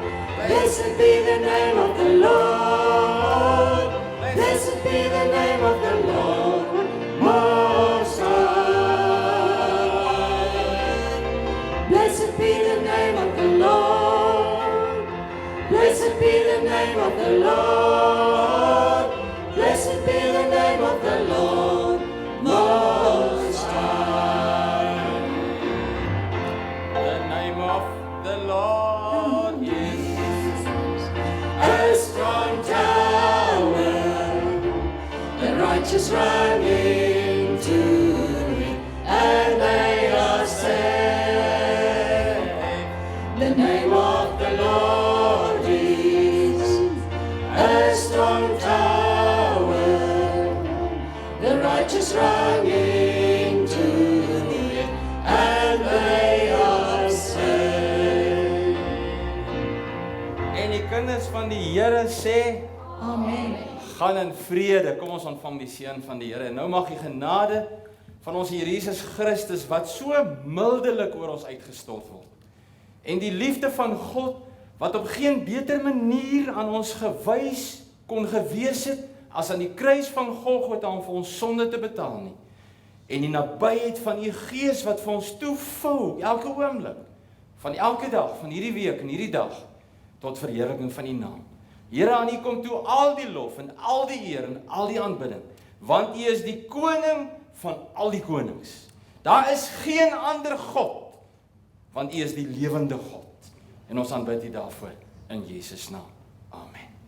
Blessed be the name of the Lord. Blessed be the name of the Lord Most High. Blessed be the name of the Lord. Blessed be the name of the Lord. Blessed be the name of the Lord Most High. The name of the Lord is A strong tower, the righteous run into it, and they are saved. The name of the Lord is a strong tower, the righteous run into it, and they are saved. en die kinders van die Here sê Amen. Gaan in vrede. Kom ons ontvang die seën van die Here. En nou mag die genade van ons Here Jesus Christus wat so mildelik oor ons uitgestort word. En die liefde van God wat op geen beter manier aan ons gewys kon gewees het as aan die kruis van Golgotha om vir ons sonde te betaal nie. En die nabyheid van u Gees wat vir ons toevou elke oomblik, van elke dag, van hierdie week en hierdie dag, tot verheerliking van u naam. Here, aan u kom toe al die lof en al die eer en al die aanbidding, want u is die koning van al die konings. Daar is geen ander God, want u is die lewende God. En ons aanbid u daarvoor in Jesus naam. Amen.